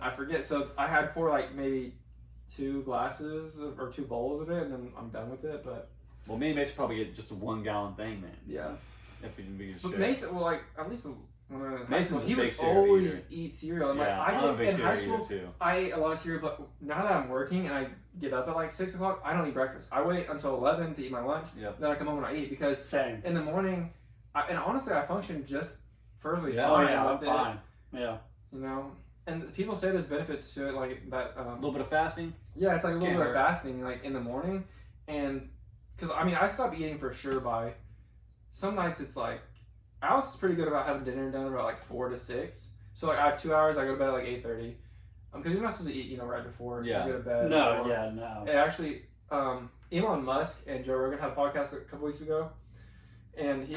I forget. So I had pour like maybe 2 glasses or 2 bowls of it, and then I'm done with it. But Well, me and Mason probably get just a 1 gallon thing then. yeah. If we can be But share. Mason, well, like at least when I was in high Mason's school, he a big would cereal always eater. eat cereal. And Yeah, like I'm I a didn't big in high cereal school. eater too. I ate a lot of cereal, but now that I'm working and I get up at like 6 o'clock, I don't eat breakfast. I wait until 11 to eat my lunch. Yep. Then I come home and I eat because Same. in the morning and honestly, I function just perfectly Yeah. fine. Oh yeah, I'm with it, fine. Yeah. You know, and people say there's benefits to it, like that. A little bit of fasting. Yeah, it's like a little Can't bit of hurt. fasting, like in the morning, and because I mean, I stopped eating for sure by some nights. It's like Alex is pretty good about having dinner done about like 4 to 6. So like I have 2 hours. I go to bed at like 8:30. Because you're not supposed to eat, you know, right before you go to bed. No, or, yeah, no. It actually, Elon Musk and Joe Rogan had a podcast a couple weeks ago, and he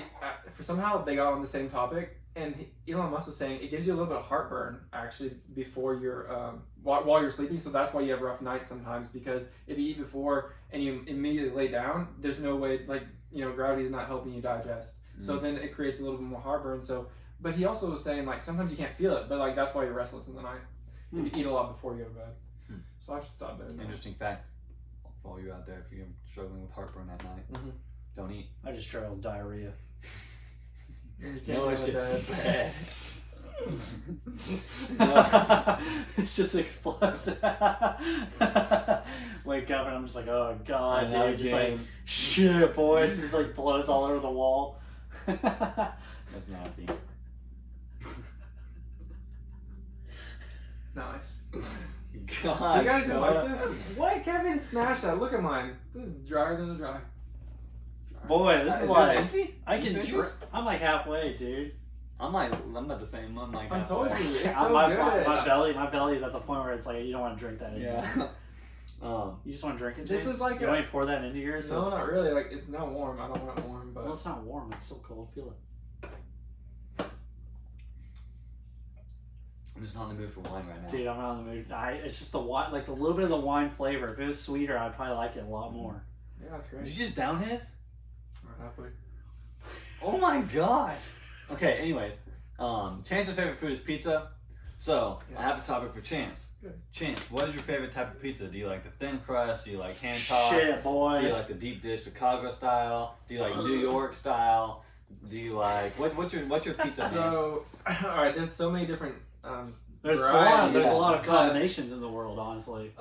for somehow they got on the same topic, and Elon Musk was saying it gives you a little bit of heartburn actually before you're while you're sleeping, so that's why you have rough nights sometimes, because if you eat before and you immediately lay down, there's no way, like, you know, gravity is not helping you digest, so then it creates a little bit more heartburn. So, but he also was saying like sometimes you can't feel it, but like that's why you're restless in the night. If you eat a lot before you go to bed. So I've stopped doing that. Interesting fact for all you out there, if you're struggling with heartburn at night, don't eat. I just struggle with diarrhea. You can't No, it's deal just with bad. It's just explosive. Wake up and I'm just like, oh god, Another dude, just like game. shit, boy, it just like blows all over the wall. That's nasty. Nice. Gosh, So you guys didn't Noah. like this? What? Kevin smashed that. Look at mine. This is drier than a dry. Boy, this is yours like empty? I You can finished drink. yours? I'm like halfway, dude. I'm not the same. I'm like I told halfway. you. It's I'm- so my, good. my belly is at the point where it's like you don't want to drink that anymore. Yeah. You just want to drink it. This James? is like you a- want me to pour that into yours? No, it's, not really. Like, it's not warm. I don't want it warm, but... Well, it's not warm. It's still cold. Feel it. I'm just not in the mood for wine right now. Dude, I'm not in the mood. It's just the wine, like the little bit of the wine flavor. If it was sweeter, I'd probably like it a lot more. Yeah, that's great. Did you just down his? Alright, halfway. Oh my gosh. Okay, anyways. Chance's favorite food is pizza. So, I have a topic for Chance. Good. Chance, what is your favorite type of pizza? Do you like the thin crust? Do you like hand tossed? Shit, boy. Do you like the deep dish Chicago style? Do you like New York style? Do you like what's your pizza name? So, alright, there's so many different There's varieties, a lot of but, combinations in the world, honestly.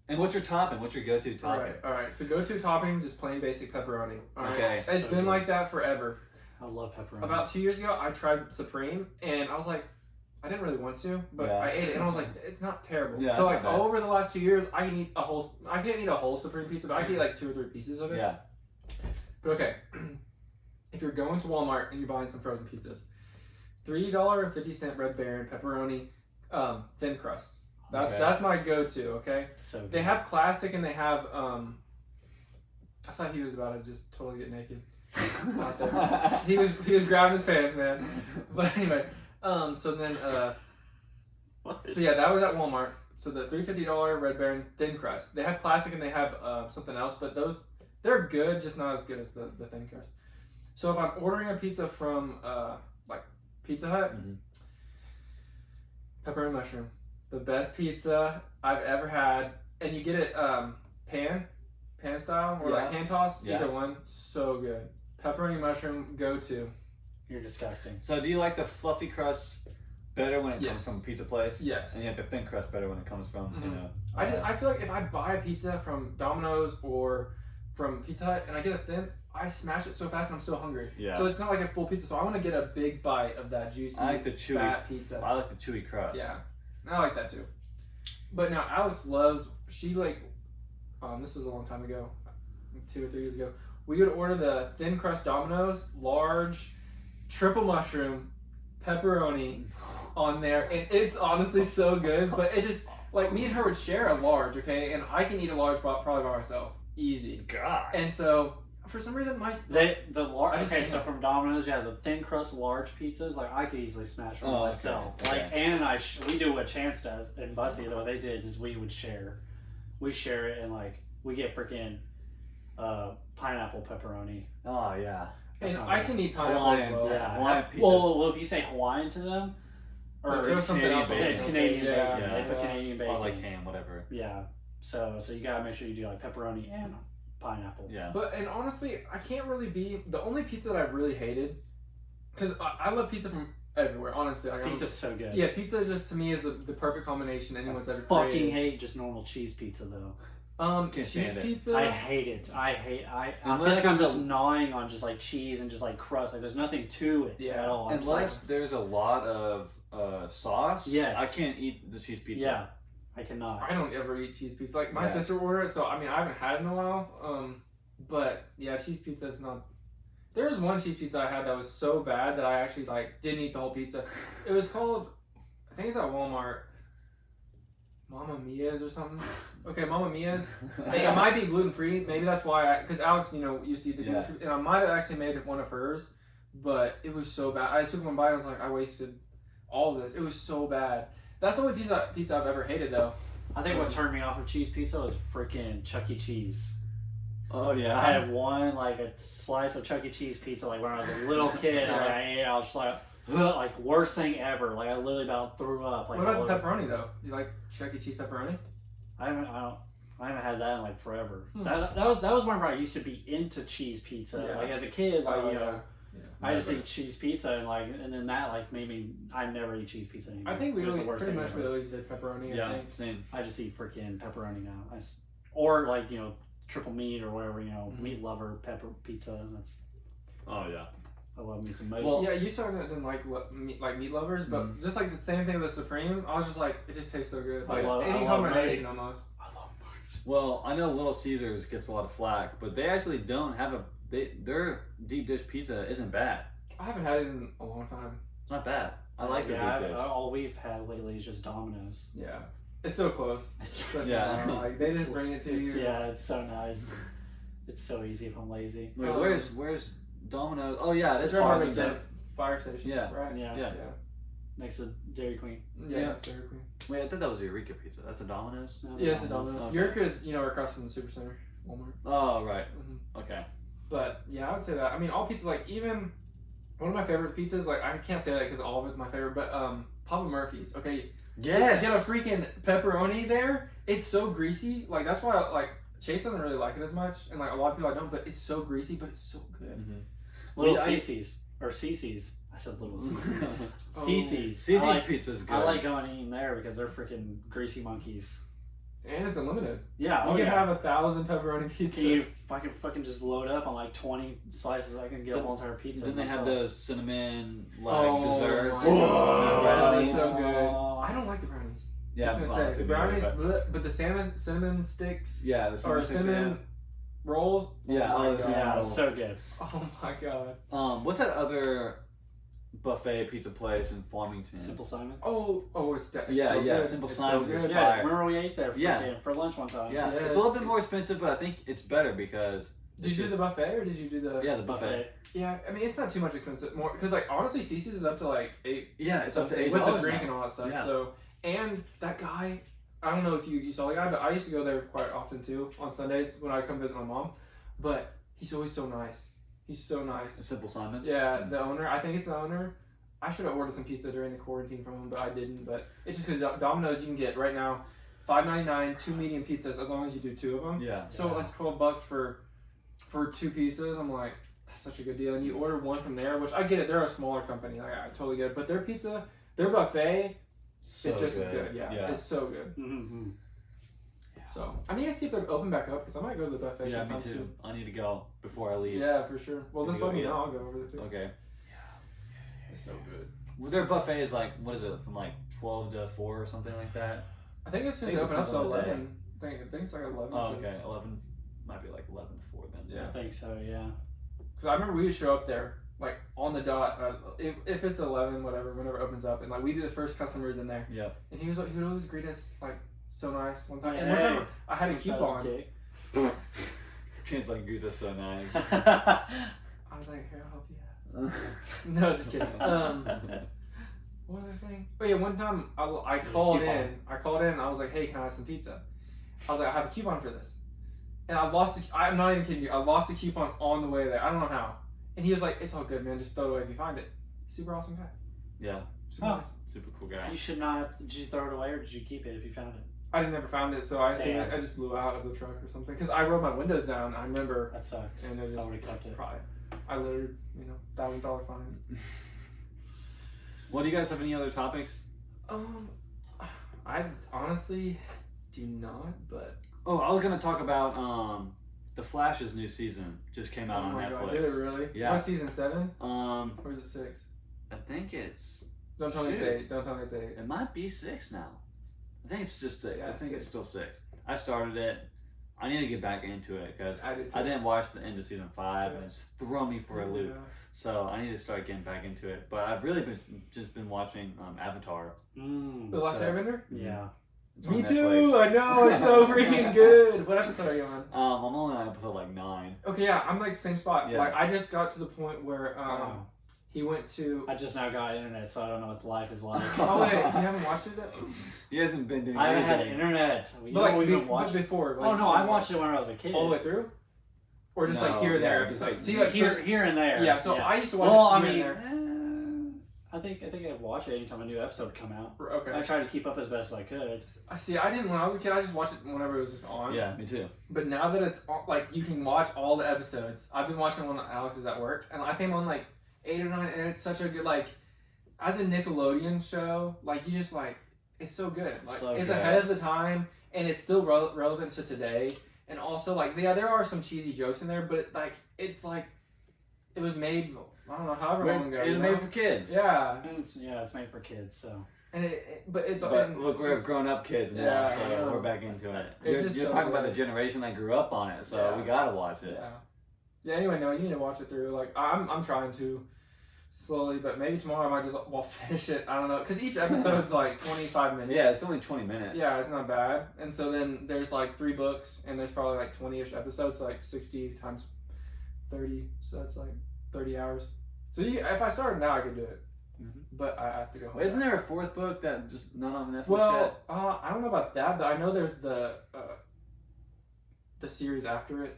And what's your topping? What's your go-to topping? Alright. So go-to topping, just plain basic pepperoni. Alright. Okay. It's So been good. like that forever. I love pepperoni. About 2 years ago, I tried Supreme, and I was like, I didn't really want to, but Yeah. I ate it, and I was like, it's not terrible. Yeah, so it's like not bad. over the last 2 years, I can eat a whole. I can't eat a whole Supreme pizza, but I can eat like 2 or 3 pieces of it. Yeah. But okay, if you're going to Walmart and you're buying some frozen pizzas, $3.50 Red Baron pepperoni, thin crust. That's my go-to. Okay. It's so good. They have classic and they have I thought he was about to just totally get naked. Not there. He was grabbing his pants, man. But anyway, so then so yeah, that was at Walmart. So the $3.50 Red Baron thin crust. They have classic and they have something else, but they're good, just not as good as the thin crust. So if I'm ordering a pizza from like Pizza Hut, pepperoni mushroom, the best pizza I've ever had, and you get it pan style or like hand tossed. Yeah. Either one, so good. Pepperoni mushroom, go to. You're disgusting. So do you like the fluffy crust better when it Yes. comes from a pizza place? Yes. And you like the thin crust better when it comes from, you know. I feel like if I buy a pizza from Domino's or from Pizza Hut and I get it thin, I smash it so fast and I'm still hungry. Yeah. So it's not like a full pizza. So I want to get a big bite of that juicy, I like the chewy fat pizza. I like the chewy crust. Yeah, I like that too. But now Alex loves. She like, this was a long time ago, 2 or 3 years ago. We would order the thin crust Domino's, large, triple mushroom, pepperoni on there, and it's honestly so good. But it just like me and her would share a large, okay, and I can eat a large probably by myself, easy. Gosh. And so for some reason The large. I just Okay, can't. so from Domino's, yeah, the thin crust large pizzas, like I could easily smash one Oh, okay, myself. okay. Like Ann and I, we do what Chance does, and Busty, what they did is we would share. We share it, and like we get freaking pineapple pepperoni. Oh yeah. and That's not I bad. can eat pineapple Hawaiian, as well. Yeah. Hawaiian pizzas. Well, if you say Hawaiian to them, or There's it's something Canadian else on bacon. there. It's Canadian Yeah, bacon. yeah, They put Canadian bacon. Or like ham, whatever. Yeah. So you gotta make sure you do like pepperoni and pineapple. Yeah. And honestly, I can't really be the only pizza that I really hated, because I love pizza from everywhere. Honestly, like, Pizza's so good. yeah, pizza just to me is the perfect combination anyone's ever Fucking created. hate just normal cheese pizza though. Cheese stand it. pizza. I hate it. I feel Unless like I'm there's just gnawing on just like cheese and just like crust. Like there's nothing to it at all. I'm just Unless there's a lot of sauce. Yes. I can't eat the cheese pizza. Yeah, I cannot. I don't ever eat cheese pizza. Like my Yeah. sister ordered it, so I mean I haven't had it in a while. But yeah, cheese pizza is not. There was one cheese pizza I had that was so bad that I actually like didn't eat the whole pizza. It was called, I think it's at Walmart, Mama Mia's or something. Okay, Mama Mia's. It might be gluten free. Maybe that's why. Because Alex, used to eat the gluten free, and I might have actually made one of hers, but it was so bad. I took one bite. I was like, I wasted all of this. It was so bad. That's the only pizza I've ever hated though. I think what turned me off of cheese pizza was freaking Chuck E. Cheese. Oh yeah. I had one like a slice of Chuck E. Cheese pizza like when I was a little kid. And like, I ate it. I was just like, ugh, like worst thing ever. Like I literally about threw up. Like What about the pepperoni though? You like Chuck E. Cheese pepperoni? I haven't had that in like forever. That was whenever I used to be into cheese pizza. Yeah. Like as a kid, like Yeah. I just ate cheese pizza and then that like made me. I never eat cheese pizza anymore. I think we It was always, the worst pretty thing much ever. we always did pepperoni. I Yeah, think. same. I just eat freaking pepperoni now. Or like triple meat or whatever meat lover pepper pizza. That's Oh yeah. I love me some meat. Well, Yeah, you started didn't like meat lovers, but just like the same thing with the Supreme, I was just like, it just tastes so good. Like any I love combination meat. almost. I love burgers. Well, I know Little Caesars gets a lot of flack, but they actually don't have their deep dish pizza isn't bad. I haven't had it in a long time. It's not bad. I like their deep dish. All we've had lately is just Domino's. Yeah, it's so close. It's Such Yeah. like they just bring it to you. It's so nice. It's so easy if I'm lazy. Wait, where's Domino's? Oh yeah, It's that's right by Farmington. the fire station. Yeah. Right. Yeah. Yeah. Next to Dairy Queen. Yeah. Yeah. That's Dairy Queen. Wait, I thought that was Eureka Pizza. That's a Domino's. No, Yeah, it's a Domino's. Okay. Eureka's, across from the Supercenter, Walmart. Oh right. Mhm. Okay. But yeah, I would say that. I mean, all pizzas, like even one of my favorite pizzas, like I can't say that because all of it's my favorite, but Papa Murphy's. Okay, Yes. get a freaking pepperoni there. It's so greasy. Like that's why like Chase doesn't really like it as much, and like a lot of people I don't. But it's so greasy, but it's so good. Mm-hmm. Little CC's or CC's. I said Little CC's. Oh. CC's. Cece's pizza's good. I like going and eating there because they're freaking greasy monkeys. And it's unlimited. Yeah, You can have 1,000 pepperoni Can you pizzas. fucking just load up on like 20 slices? I can get a whole entire pizza. Then they have myself. those cinnamon Oh, desserts. my God. Brownies. Those are so good. Oh. I don't like the brownies. Yeah, I was gonna honestly, say the me brownies, neither, but the cinnamon sticks. Yeah, the or cinnamon sticks, cinnamon rolls. Yeah, Oh my oh, god. Yeah, so good. Oh my god. What's that other buffet pizza place in Farmington? Simple Simon. It's Yeah, so yeah, good. Simple It's Simon's so is good. fire. Yeah, remember we ate there for lunch one time. Yeah, Yes. it's a little bit more expensive, but I think it's better because. Did you do the buffet or did you do the? Yeah, the buffet. Yeah, I mean it's not too much expensive. More because like honestly, Cece's is up to like $8. Yeah, it's up to $8 with the now. drink and all that stuff. Yeah. So and that guy, I don't know if you saw the guy, but I used to go there quite often too on Sundays when I come visit my mom. But he's always so nice. He's so nice. Simple Simon's. Yeah, the owner. I think it's the owner. I should have ordered some pizza during the quarantine from him, but I didn't. But it's just because Domino's you can get right now, $5.99, 2 medium pizzas as long as you do 2 of them. Yeah. So that's $12 for 2 pizzas. I'm like, that's such a good deal. And you order one from there, which I get it. They're a smaller company. I totally get it. But their pizza, their buffet, So it's just as good. Yeah, Yeah. it's so good. Mm-hmm. So I need to see if they're open back up because I might go to the buffet Yeah, me sometime too. soon. I need to go before I leave. Yeah, for sure. Well, You just go let me get know. it. I'll go over there too. Okay. It's so good. Well, their buffet is like, what is it, from like 12 to 4 or something like that? I think it's I supposed think to open up depends to on the day. 11. I think it's like 11. Oh, too. okay. 11. Might be like 11 to 4 then. Yeah. I think so. Yeah. Because I remember we would show up there like on the dot. If it's 11, whatever, whenever it opens up, and like we'd be the first customers in there. Yep. And he would always greet us like so nice one time. Yeah, And one time hey. I had a Size coupon. dick. Translate Goose is so nice. I was like, here, I'll help you out. No, just kidding. What was I saying? Oh yeah, one time I called coupon. in. I called in and I was like, hey, can I have some pizza? I was like, I have a coupon for this. And I lost I'm not even kidding you. I lost the coupon on the way there. I don't know how. And he was like, it's all good, man. Just throw it away if you find it. Super awesome guy. Yeah. Super Huh. nice. Super cool guy. You should not have. Did you throw it away or did you keep it if you found it? I never found it, so I assume Damn. I just blew out of the truck or something. Because I rolled my windows down. I remember. That sucks. And it I just would have kept it. probably. I literally, $1,000 fine. Well, do you guys have any other topics? I honestly do not, but Oh, I was gonna talk about the Flash's new season just came out on my Netflix. God, did it really? Yeah. What season 7? Or is it 6? I think it's. Don't tell me it's 8. Don't tell me it's 8. It might be 6 now. I think it's just 6. Yeah, I think 6. it's still 6. I started it. I need to get back into it because I didn't watch the end of season 5 and it's thrown me for a loop. Yeah. So I need to start getting back into it. But I've really been watching Avatar. The Last Airbender? Yeah. It's on Me Netflix. too. I know, it's so freaking good. What episode are you on? I'm only on episode like 9. Okay, yeah, I'm like same spot. Yeah. Like I just got to the point where Wow. he went to. I just now got internet, so I don't know what life is like. Oh wait, you haven't watched it yet? He hasn't been doing I haven't had anything. internet. You But know like we've been watching. but before. Like, Oh no, I watched it when I was a kid. all the way through, or just like No, here and there yeah, episodes. like See, like here and there. Yeah, so I used to watch Well, it I here mean, and there. I think I'd watch it anytime a new episode come out. Okay. I tried to keep up as best as I could. I see. I didn't when I was a kid. I just watched it whenever it was just on. Yeah, me too. But now that it's on, like you can watch all the episodes. I've been watching when Alex is at work, and I think I'm on like 8 or 9, and it's such a good like, as a Nickelodeon show, like you just like it's so good. Like So it's good. ahead of the time, and it's still relevant to today. And also like yeah, there are some cheesy jokes in there, but it's like it was made. I don't know however long ago. It's you know? made for kids. Yeah, And it's made for kids, so. and but it's But and look, it's we're just- grown up kids now, Yeah, I so know. we're back into it. It's You're, just you're so talking about good. the generation that grew up on it, so Yeah. we gotta watch it. Yeah. Yeah. Anyway, no, you need to watch it through. Like I'm trying to slowly, but maybe tomorrow I might just finish it. I don't know, because each episode's like 25 minutes. Yeah, it's only 20 minutes. Yeah, it's not bad. And so then there's like 3 books, and there's probably like 20-ish episodes, so like 60 times 30, so that's like 30 hours. So if I started now, I could do it. Mhm. But I have to go home. Isn't there a 4th book that just not on Netflix Well, yet? I don't know about that, but I know there's the series after it.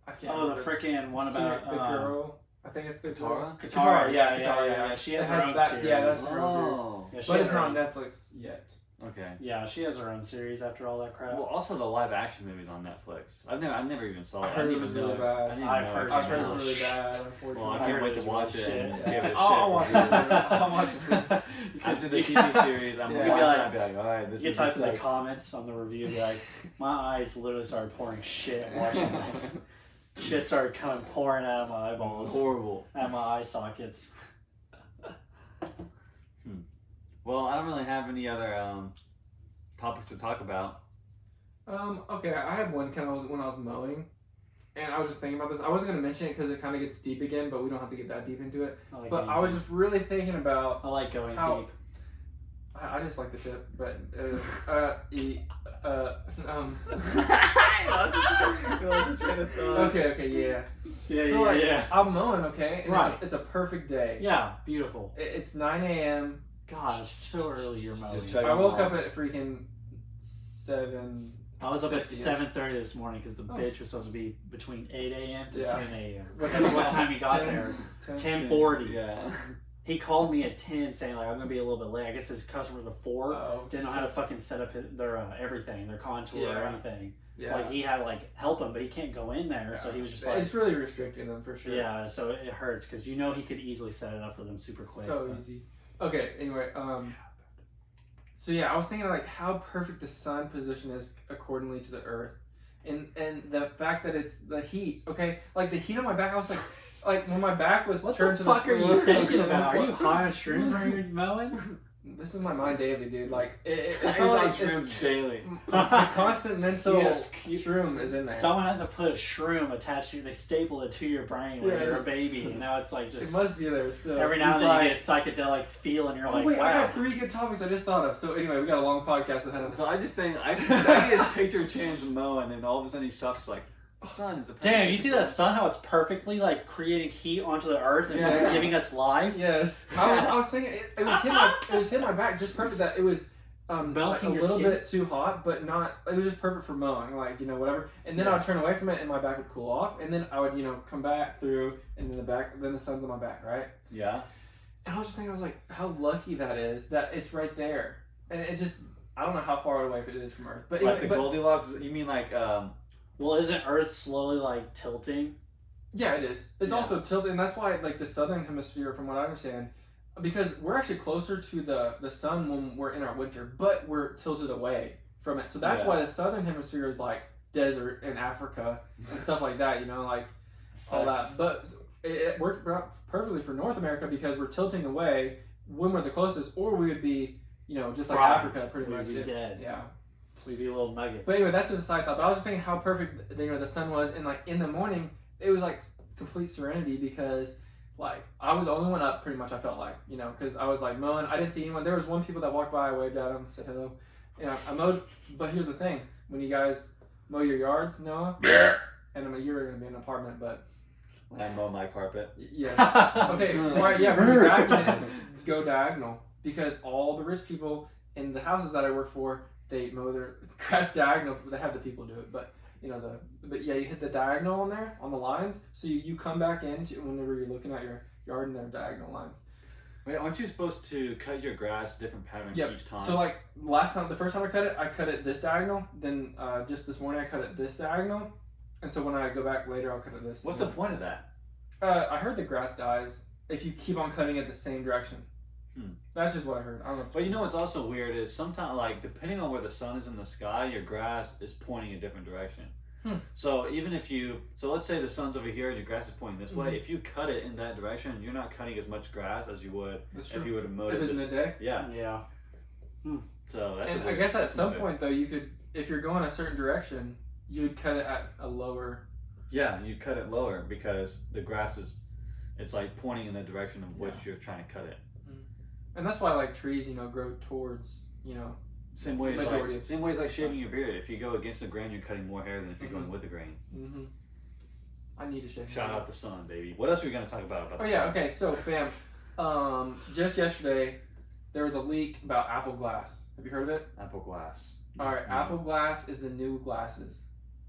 I can't. Oh, the remember. freaking one See, about the girl. I think it's the Katara? Katara. Yeah, Katara, She has It her own that, series. Yeah, that's her own series. Oh, Yeah, she But has it's her not on own- Netflix yet. okay. Yeah, she has her own series after all that crap. Well, also the live action movies on Netflix. I never even saw I it. heard I it didn't was even really know. bad. I didn't even I've know heard it I've came heard out. it's really bad, unfortunately. Well, I I can't heard wait it to was watch really it and shit. give it a shit. I'll watch review. it. I'll watch it too. After the TV series, I'm Yeah. gonna You'd watch be it like- and I'll be like, alright, this You movie type in the sucks. comments on the review, be like, my eyes literally started pouring shit watching this. Shit started pouring out of my eyeballs, Horrible. out of my eye sockets. Well, I don't really have any other topics to talk about. Okay, I had one kind of when I was mowing, and I was just thinking about this. I wasn't gonna mention it because it kind of gets deep again, but we don't have to get that deep into it. I like But going I was deep. just really thinking about. I like going how- deep. I just like the tip, but okay, yeah. Yeah, So like, yeah. I'm mowing, okay, and Right. it's a perfect day. Yeah, beautiful. It's 9 a.m. God, it's so early you're mowing. Just check- I woke up at freaking 7. I was up at 50-ish. 7:30 this morning because the Oh. bitch was supposed to be between 8 a.m. to Yeah. 10 a.m. What That's time- what time he got 10? there. 10? 10:40. Yeah. He called me at 10 saying like I'm gonna be a little bit late. I guess his customers before Oh, didn't know how to fucking set up their everything, their contour or Yeah. anything. yeah. So like he had to like help him, but he can't go in there. So he was just like, it's really restricting them for sure. yeah. So it hurts because you know he could easily set it up for them super quick. So but- easy. Okay, anyway, so yeah, I was thinking like how perfect the sun position is accordingly to the earth. And the fact that it's the heat, okay? Like the heat on my back, I was like when my back was What turned the to fuck the are you sun- thinking about? Are you high on shrooms when you're mowing? This is my mind daily, dude. Like it I felt use like shrooms daily. the constant mental You- shroom is in there. Someone has to put a shroom attached to you. They staple it to your brain when you're a Yes. baby, and now it's like It just must be there still. every now He's and then like, you get a psychedelic feel, and you're oh, like, wait, I wow. got 3 good topics I just thought of. So anyway, we got a long podcast ahead of us. So I just think I just picture Chance mowing, and all of a sudden he stops like, the sun is a Damn, you see that sun? How it's perfectly like creating heat onto the earth and Yeah. giving us life. Yes, I was thinking it was hitting my back just perfect. That it was like Melting a your little skin. bit too hot, but not. It was just perfect for mowing, like whatever. And then I would Yes. turn away from it, and my back would cool off, and then I would come back through, and then the sun's on my back, right? Yeah. And I was just thinking, I was like, how lucky that is that it's right there, and it's just I don't know how far away it is from Earth, but Like the but Goldilocks. You mean like Well, isn't Earth slowly like tilting? yeah, it is. It's Yeah. also tilted, and that's why like the southern hemisphere, from what I understand, because we're actually closer to the sun when we're in our winter, but we're tilted away from it. So that's why the southern hemisphere is like desert in Africa and stuff like that, you know, like all that. But it worked perfectly for North America because we're tilting away when we're the closest, or we would be, you know, just like Africa pretty much. We'd be dead. Yeah. We'd be little nuggets. But anyway, that's just a side thought. But I was just thinking how perfect, you know, the sun was, and like in the morning, it was like complete serenity because like I was the only one up pretty much. I felt like, you know, because I was like mowing. I didn't see anyone. There was one people that walked by. I waved at them, said hello. Yeah, I mowed. But here's the thing: when you guys mow your yards, Noah, and I mean you're gonna be in an apartment, but when I mow my carpet. Yeah. Okay. Right. Yeah. When you're vacuuming, go diagonal because all the rich people in the houses that I work for, they mow their grass diagonal. They have the people do it, but you know but yeah, you hit the diagonal on there on the lines, so you come back into whenever you're looking at your yard and their diagonal lines. Wait, aren't you supposed to cut your grass different patterns each time? So like the first time I cut it this diagonal. Then just this morning I cut it this diagonal, and so when I go back later I'll cut it this. What's the point of that? I heard the grass dies if you keep on cutting it the same direction. That's just what I heard. I don't know. But you know what's also weird is sometimes, like, depending on where the sun is in the sky, your grass is pointing a different direction. So even if so let's say the sun's over here and your grass is pointing this way. If you cut it in that direction, you're not cutting as much grass as you would if you would have mowed it. If it's midday. Yeah. Yeah. So that's. And I guess at some point though, you could, if you're going a certain direction, you would cut it at a lower. Yeah, you cut it lower because the grass it's like pointing in the direction of which you're trying to cut it. And that's why like trees, you know, grow towards, you know, same way as like shaving your beard. If you go against the grain, you're cutting more hair than if you're going with the grain. I need to shave. Shout out the sun, baby. What else are we gonna talk about? Oh yeah, okay. So bam, just yesterday there was a leak about Apple Glass. Have you heard of it? Apple Glass. All right, Apple Glass is the new glasses.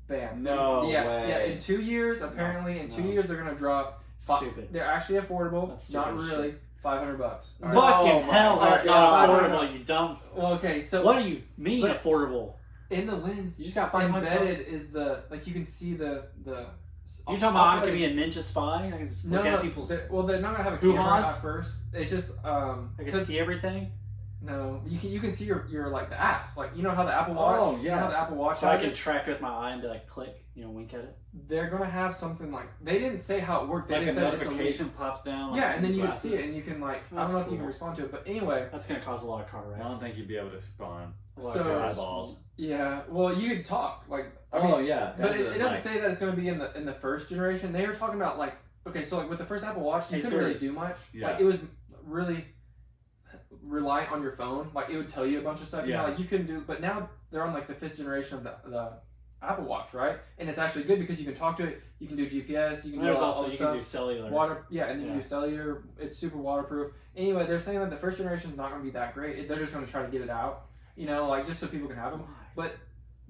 Bam. No way. Yeah. In 2 years, apparently, in 2 years they're gonna drop. Stupid. They're actually affordable. That's not stupid really. $500. Fucking hell, that's not affordable, you dumb. Well, okay, so what do you mean affordable? In the lens, you just got $500. Embedded is the you can see the. You're talking about I can be a ninja spy? I can just look at people's. They're not gonna have a camera at first. It's just I can see everything. No, you can see your like the apps, like you know how the Apple Watch. Oh yeah. You know how the Apple Watch. So I can track with my eye and be like click, wink at it. They're gonna have something like they didn't say how it worked. They like just a said notification pops down. Yeah, and then you can see it, and you can like I don't know if you can respond to it, but anyway. That's gonna cause a lot of car wrecks. I don't think you'd be able to respond. So eyeballs. Yeah, well, you could talk like. I mean, yeah, but it doesn't say that it's gonna be in the first generation. They were talking about like so like with the first Apple Watch, you couldn't really do much. Yeah. Like it was really reliant on your phone. Like it would tell you a bunch of stuff. You know, like you couldn't do. But now they're on like the 5th generation of the Apple Watch, right? And it's actually good because you can talk to it. You can do GPS. You can do all you stuff. can do cellular. Water, and then you can do cellular. It's super waterproof. Anyway, they're saying that the first generation is not going to be that great. They're just going to try to get it out. Like just so people can have them. But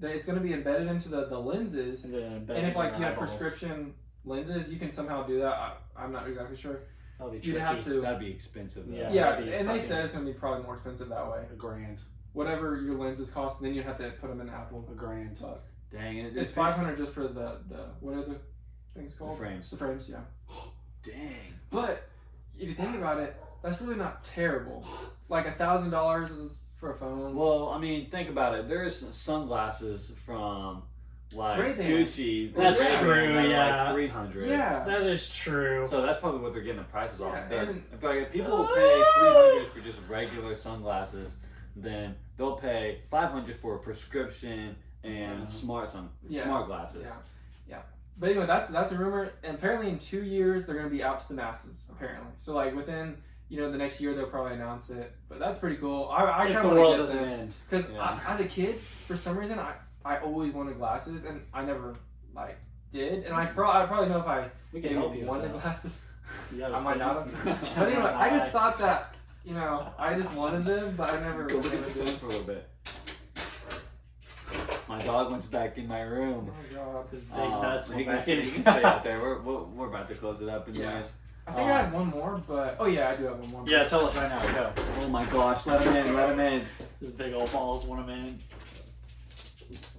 it's going to be embedded into the lenses. And if like you have prescription lenses, you can somehow do that. I'm not exactly sure. You'd have to. That'd be expensive. Though. Yeah, and they said it's going to be probably more expensive that way. $1,000. Whatever your lenses cost, then you have to put them in Apple. $1,000. But dang it! It's $500 just for the what are the things called? The frames. The frames, yeah. Dang. But if you think about it, that's really not terrible. Like $1,000 is for a phone. Well, I mean, think about it. There's sunglasses from like Ray-Ban. Gucci. That's true. Like Yeah. $300. Yeah. That is true. So that's probably what they're getting the prices off. Yeah, and if like people will pay $300 for just regular sunglasses, then they'll pay $500 for a prescription and smart glasses. Yeah. But anyway, that's a rumor. And apparently in 2 years they're gonna be out to the masses. Apparently, so like within the next year they'll probably announce it. But that's pretty cool. I if kind the of world get doesn't them. end. Because as a kid, for some reason I always wanted glasses and I never like did. And I probably know if I We can help you wanted with that. glasses, Yeah, I might not have. But anyway, I just thought that I just wanted them, but I never. Go look at the sun for a little bit. My dog went back in my room. Oh god. His big nuts. You can stay out there. We're about to close it up anyways. I think I had one more, but I do have one more. Yeah, tell us right now. Go. Oh my gosh, let him in. His big old balls want him in.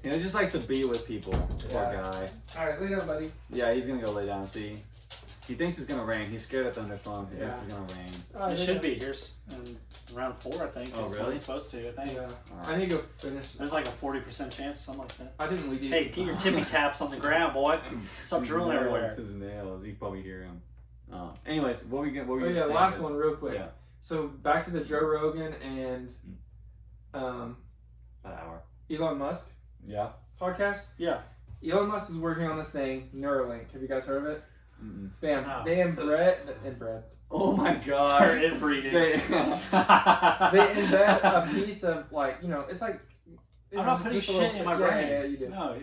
He just likes to be with people. Poor guy. Alright, lay down, buddy. Yeah, he's gonna go lay down. See. He thinks it's gonna rain. He's scared of thunderstorms. He thinks it's gonna rain. It should be. Here's round 4, I think. Oh, really? It's supposed to, I think. Yeah. Right. I need to go finish. There's like a 40% chance, something like that. I think we did. Hey, get your tippy taps on the ground, boy. Stop drooling everywhere. His nails. You can probably hear him. Anyways, what were you saying? Last one real quick. Yeah. So back to the Joe Rogan and An hour. Elon Musk Yeah. podcast. Yeah. Elon Musk is working on this thing, Neuralink. Have you guys heard of it? Mm-mm. Bam. No. They inbred. Oh my Start god. inbreeding. They embed a piece of like, you know, it's like. I'm not putting just a little shit in my thing. brain. Yeah, you do. No, you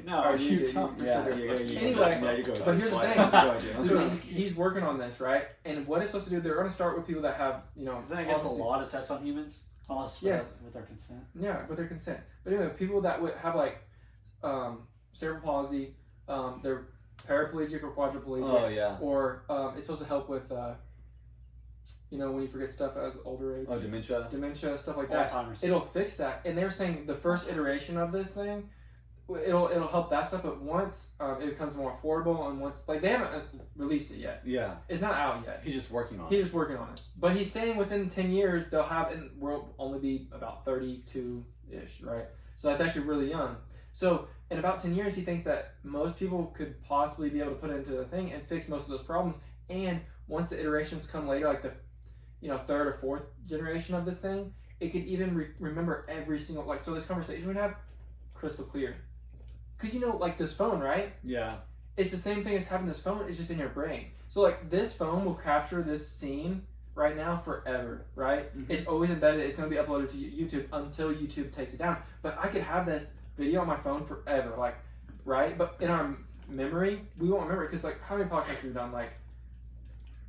you do. don't. You Yeah, sure do. you Anyway, yeah, you go. but here's the thing. Go ahead, So he's working on this, right? And what it's supposed to do, they're going to start with people that have, you know, Isn't that against the obviously- law to test on humans? Unless Yes. with their consent. Yeah, with their consent. But anyway, people that would have like cerebral palsy, they're paraplegic or quadriplegic, Oh yeah. or it's supposed to help with, you know, when you forget stuff as older age, Oh, dementia, stuff like that. Alzheimer's. It'll fix that. And they're saying the first iteration of this thing, it'll help that stuff. But once it becomes more affordable, and once like they haven't released it yet, Yeah. it's not out yet. He's just working on it. He's just working on it. But he's saying within 10 years, they'll have, and we'll only be about 32-ish, right? So that's actually really young. So in about 10 years, he thinks that most people could possibly be able to put it into the thing and fix most of those problems. And once the iterations come later, like the, you know, 3rd or 4th generation of this thing, it could even remember every single, like, so this conversation we'd have, crystal clear. Because, you know, like this phone, right? Yeah. It's the same thing as having this phone. It's just in your brain. So like this phone will capture this scene right now forever, right? Mhm. It's always embedded. It's going to be uploaded to YouTube until YouTube takes it down. But I could have this video on my phone forever, like, right? But in our memory, we won't remember it because like how many podcasts have we done? Like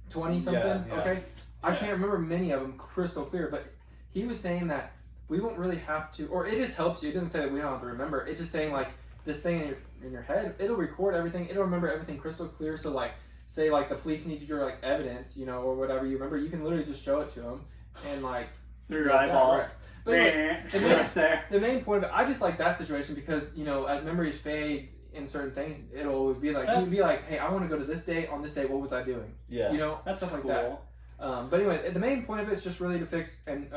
20 something? Yeah. Okay. I can't remember many of them crystal clear, but he was saying that we won't really have to, or it just helps you. It doesn't say that we don't have to remember. It's just saying like this thing in your head, it'll record everything. It'll remember everything crystal clear. So like, say like the police need your like evidence, you know, or whatever you remember, you can literally just show it to them and like Through your eyeballs. Right. But anyway, Right there. the main point of it, I just like that situation because, you know, as memories fade in certain things, it'll always be like, you'd be like, hey, I want to go to this day, on this day, what was I doing? Yeah. You know, That's stuff cool. like that. But anyway, the main point of it is just really to fix and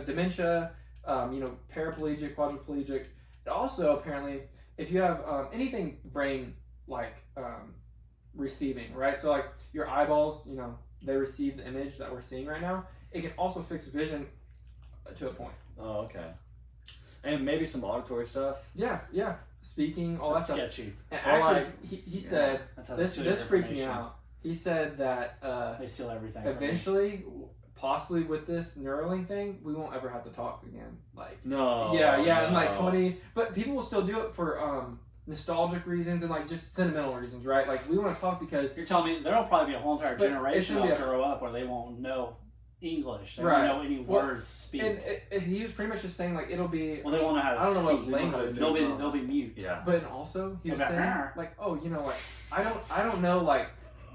dementia, you know, paraplegic, quadriplegic. It also, apparently, if you have anything brain like receiving, right? So like your eyeballs, you know, they receive the image that we're seeing right now. It can also fix vision to a point. Oh, okay. And maybe some auditory stuff. Yeah. Speaking, all That's that stuff. sketchy. And Or actually, like- he said, That's how they this steal your freaked me information. out. He said that They steal everything. from you. eventually, possibly with this Neuralink thing, we won't ever have to talk again. Like, No. yeah, in like no. 20, but people will still do it for nostalgic reasons and like just sentimental reasons, right? Like we want to talk because You're telling me there'll probably be a whole entire But it's generation gonna be that'll grow up where they won't know English. They Right. won't know any Well, words to speak. and he was pretty much just saying like it'll be. Well, they won't know how to I don't know speak. what language. They'll be mute. Yeah. But also he was Okay. saying like, oh, you know, like I don't know like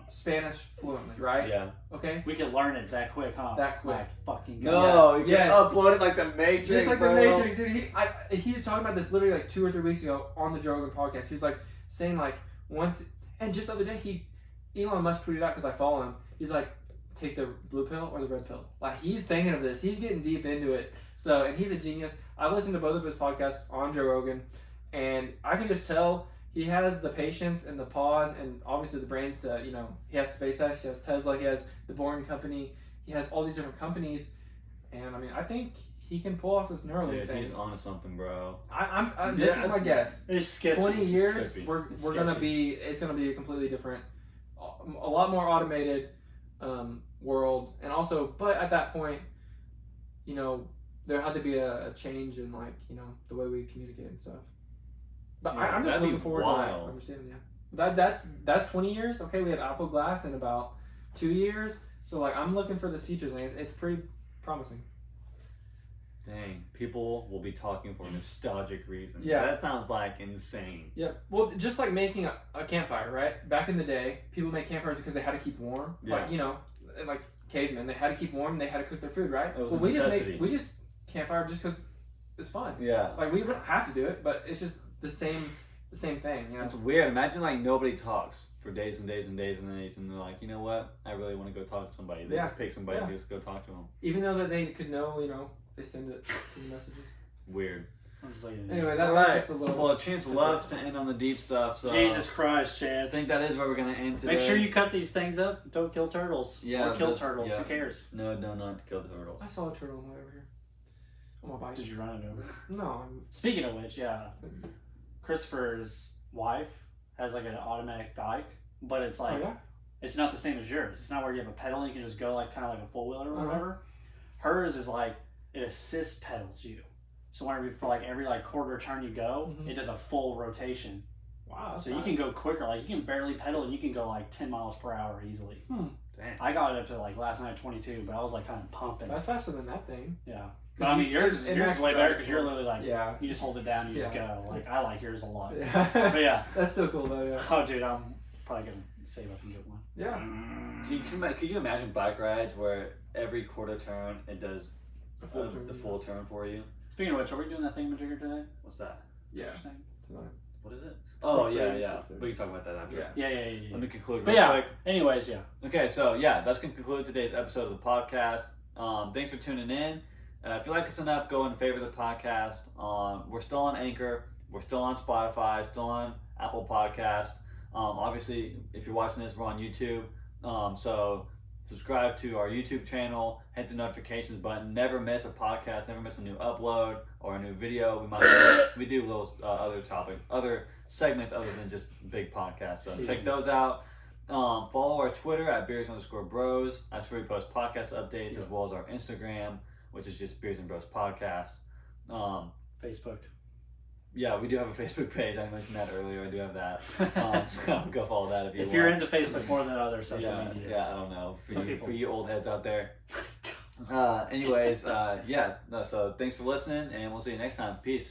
Spanish fluently, right? Yeah. Okay. We can learn it that quick, huh? That quick. My fucking God. No, you Yes. can upload it like the Matrix. Just like bro. the Matrix, dude. He was talking about this literally like 2 or 3 weeks ago on the Joe Rogan podcast. He was like saying like once, and just the other day Elon Musk tweeted out because I follow him. He's like, take the blue pill or the red pill. Like he's thinking of this. He's getting deep into it. So, and he's a genius. I've listened to both of his podcasts on Joe Rogan, and I can just tell he has the patience and the pause and obviously the brains to, you know, he has SpaceX, he has Tesla, he has the Boring Company, he has all these different companies, and I mean, I think he can pull off this Neuralink Dude, thing. he's onto something, bro. This is my guess. It's sketchy. 20 years, It's trippy. we're It's gonna sketchy. be, it's gonna be a completely different, a lot more automated world, and also, but at that point, you know, there had to be a change in like, you know, the way we communicate and stuff. But Yeah, I'm just that'd be looking forward to wild. like, understanding. Yeah, that's 20 years. Okay, we have Apple Glass in about 2 years, so like I'm looking for this future. Like, it's pretty promising. Dang, people will be talking for nostalgic reasons. Yeah. That sounds like insane. Yeah, well, just like making a campfire, right? Back in the day, people made campfires because they had to keep warm. Yeah. Like, you know, like cavemen, they had to keep warm and they had to cook their food, right? It was well, a we necessity. just campfire just because it's fun. Yeah. Like, we don't have to do it, but it's just the same the same thing. You know, it's weird. Imagine like nobody talks for days and days and days and days, and they're like, you know what? I really want to go talk to somebody. They just pick somebody and just go talk to them. Even though that they could know, you know, they send messages. Weird. I'm just like, anyway, that's just a little. Well, Chance loves to end on the deep stuff. So Jesus Christ, Chance. I think that is where we're gonna end today. Make sure you cut these things up. Don't kill turtles. Yeah, or kill turtles. yeah. Who cares? No, not kill the turtles. I saw a turtle on the way over here. On my bike. Did you run it over? No. Speaking of which, yeah, Christopher's wife has like an automatic bike, but it's like it's not the same as yours. It's not where you have a pedal and you can just go like kind of like a four wheeler or whatever. Hers is like it assist pedals you. So whenever for like every like quarter turn you go, it does a full rotation. Wow. So you can go quicker. Like you can barely pedal and you can go like 10 miles per hour easily. Damn. I got it up to like last night 22, but I was like kind of pumping. That's faster than that thing. Yeah. But I mean, yours is way better because you're literally like, yeah, you just hold it down, and you just go. Like I like yours a lot. Yeah. But yeah, that's so cool though. Yeah. Oh, dude, I'm probably gonna save up and get one. Yeah. So could you imagine bike rides where every quarter turn it does the full turn for you? Speaking of which, are we doing that thingamajigger today? What's that? Yeah. What is it? Oh, 6:30, yeah. 6:30. We can talk about that after. Yeah. Let me conclude But real yeah, quick. anyways, yeah. Okay, so yeah, that's going to conclude today's episode of the podcast. Thanks for tuning in. If you like us enough, go and favorite the podcast. We're still on Anchor. We're still on Spotify. Still on Apple Podcast. Obviously, if you're watching this, we're on YouTube. So subscribe to our YouTube channel. Hit the notifications button. Never miss a podcast. Never miss a new upload or a new video. We do little other segments other than just big podcasts. So check those out. Follow our Twitter at beers_bros. That's where we post podcast updates as well as our Instagram, which is just Beers and Bros Podcast. Facebook. Yeah, we do have a Facebook page. I mentioned that earlier. I do have that. So go follow that if you want. If you're into Facebook more than other social media. Yeah, I don't know. For you old heads out there. So thanks for listening, and we'll see you next time. Peace.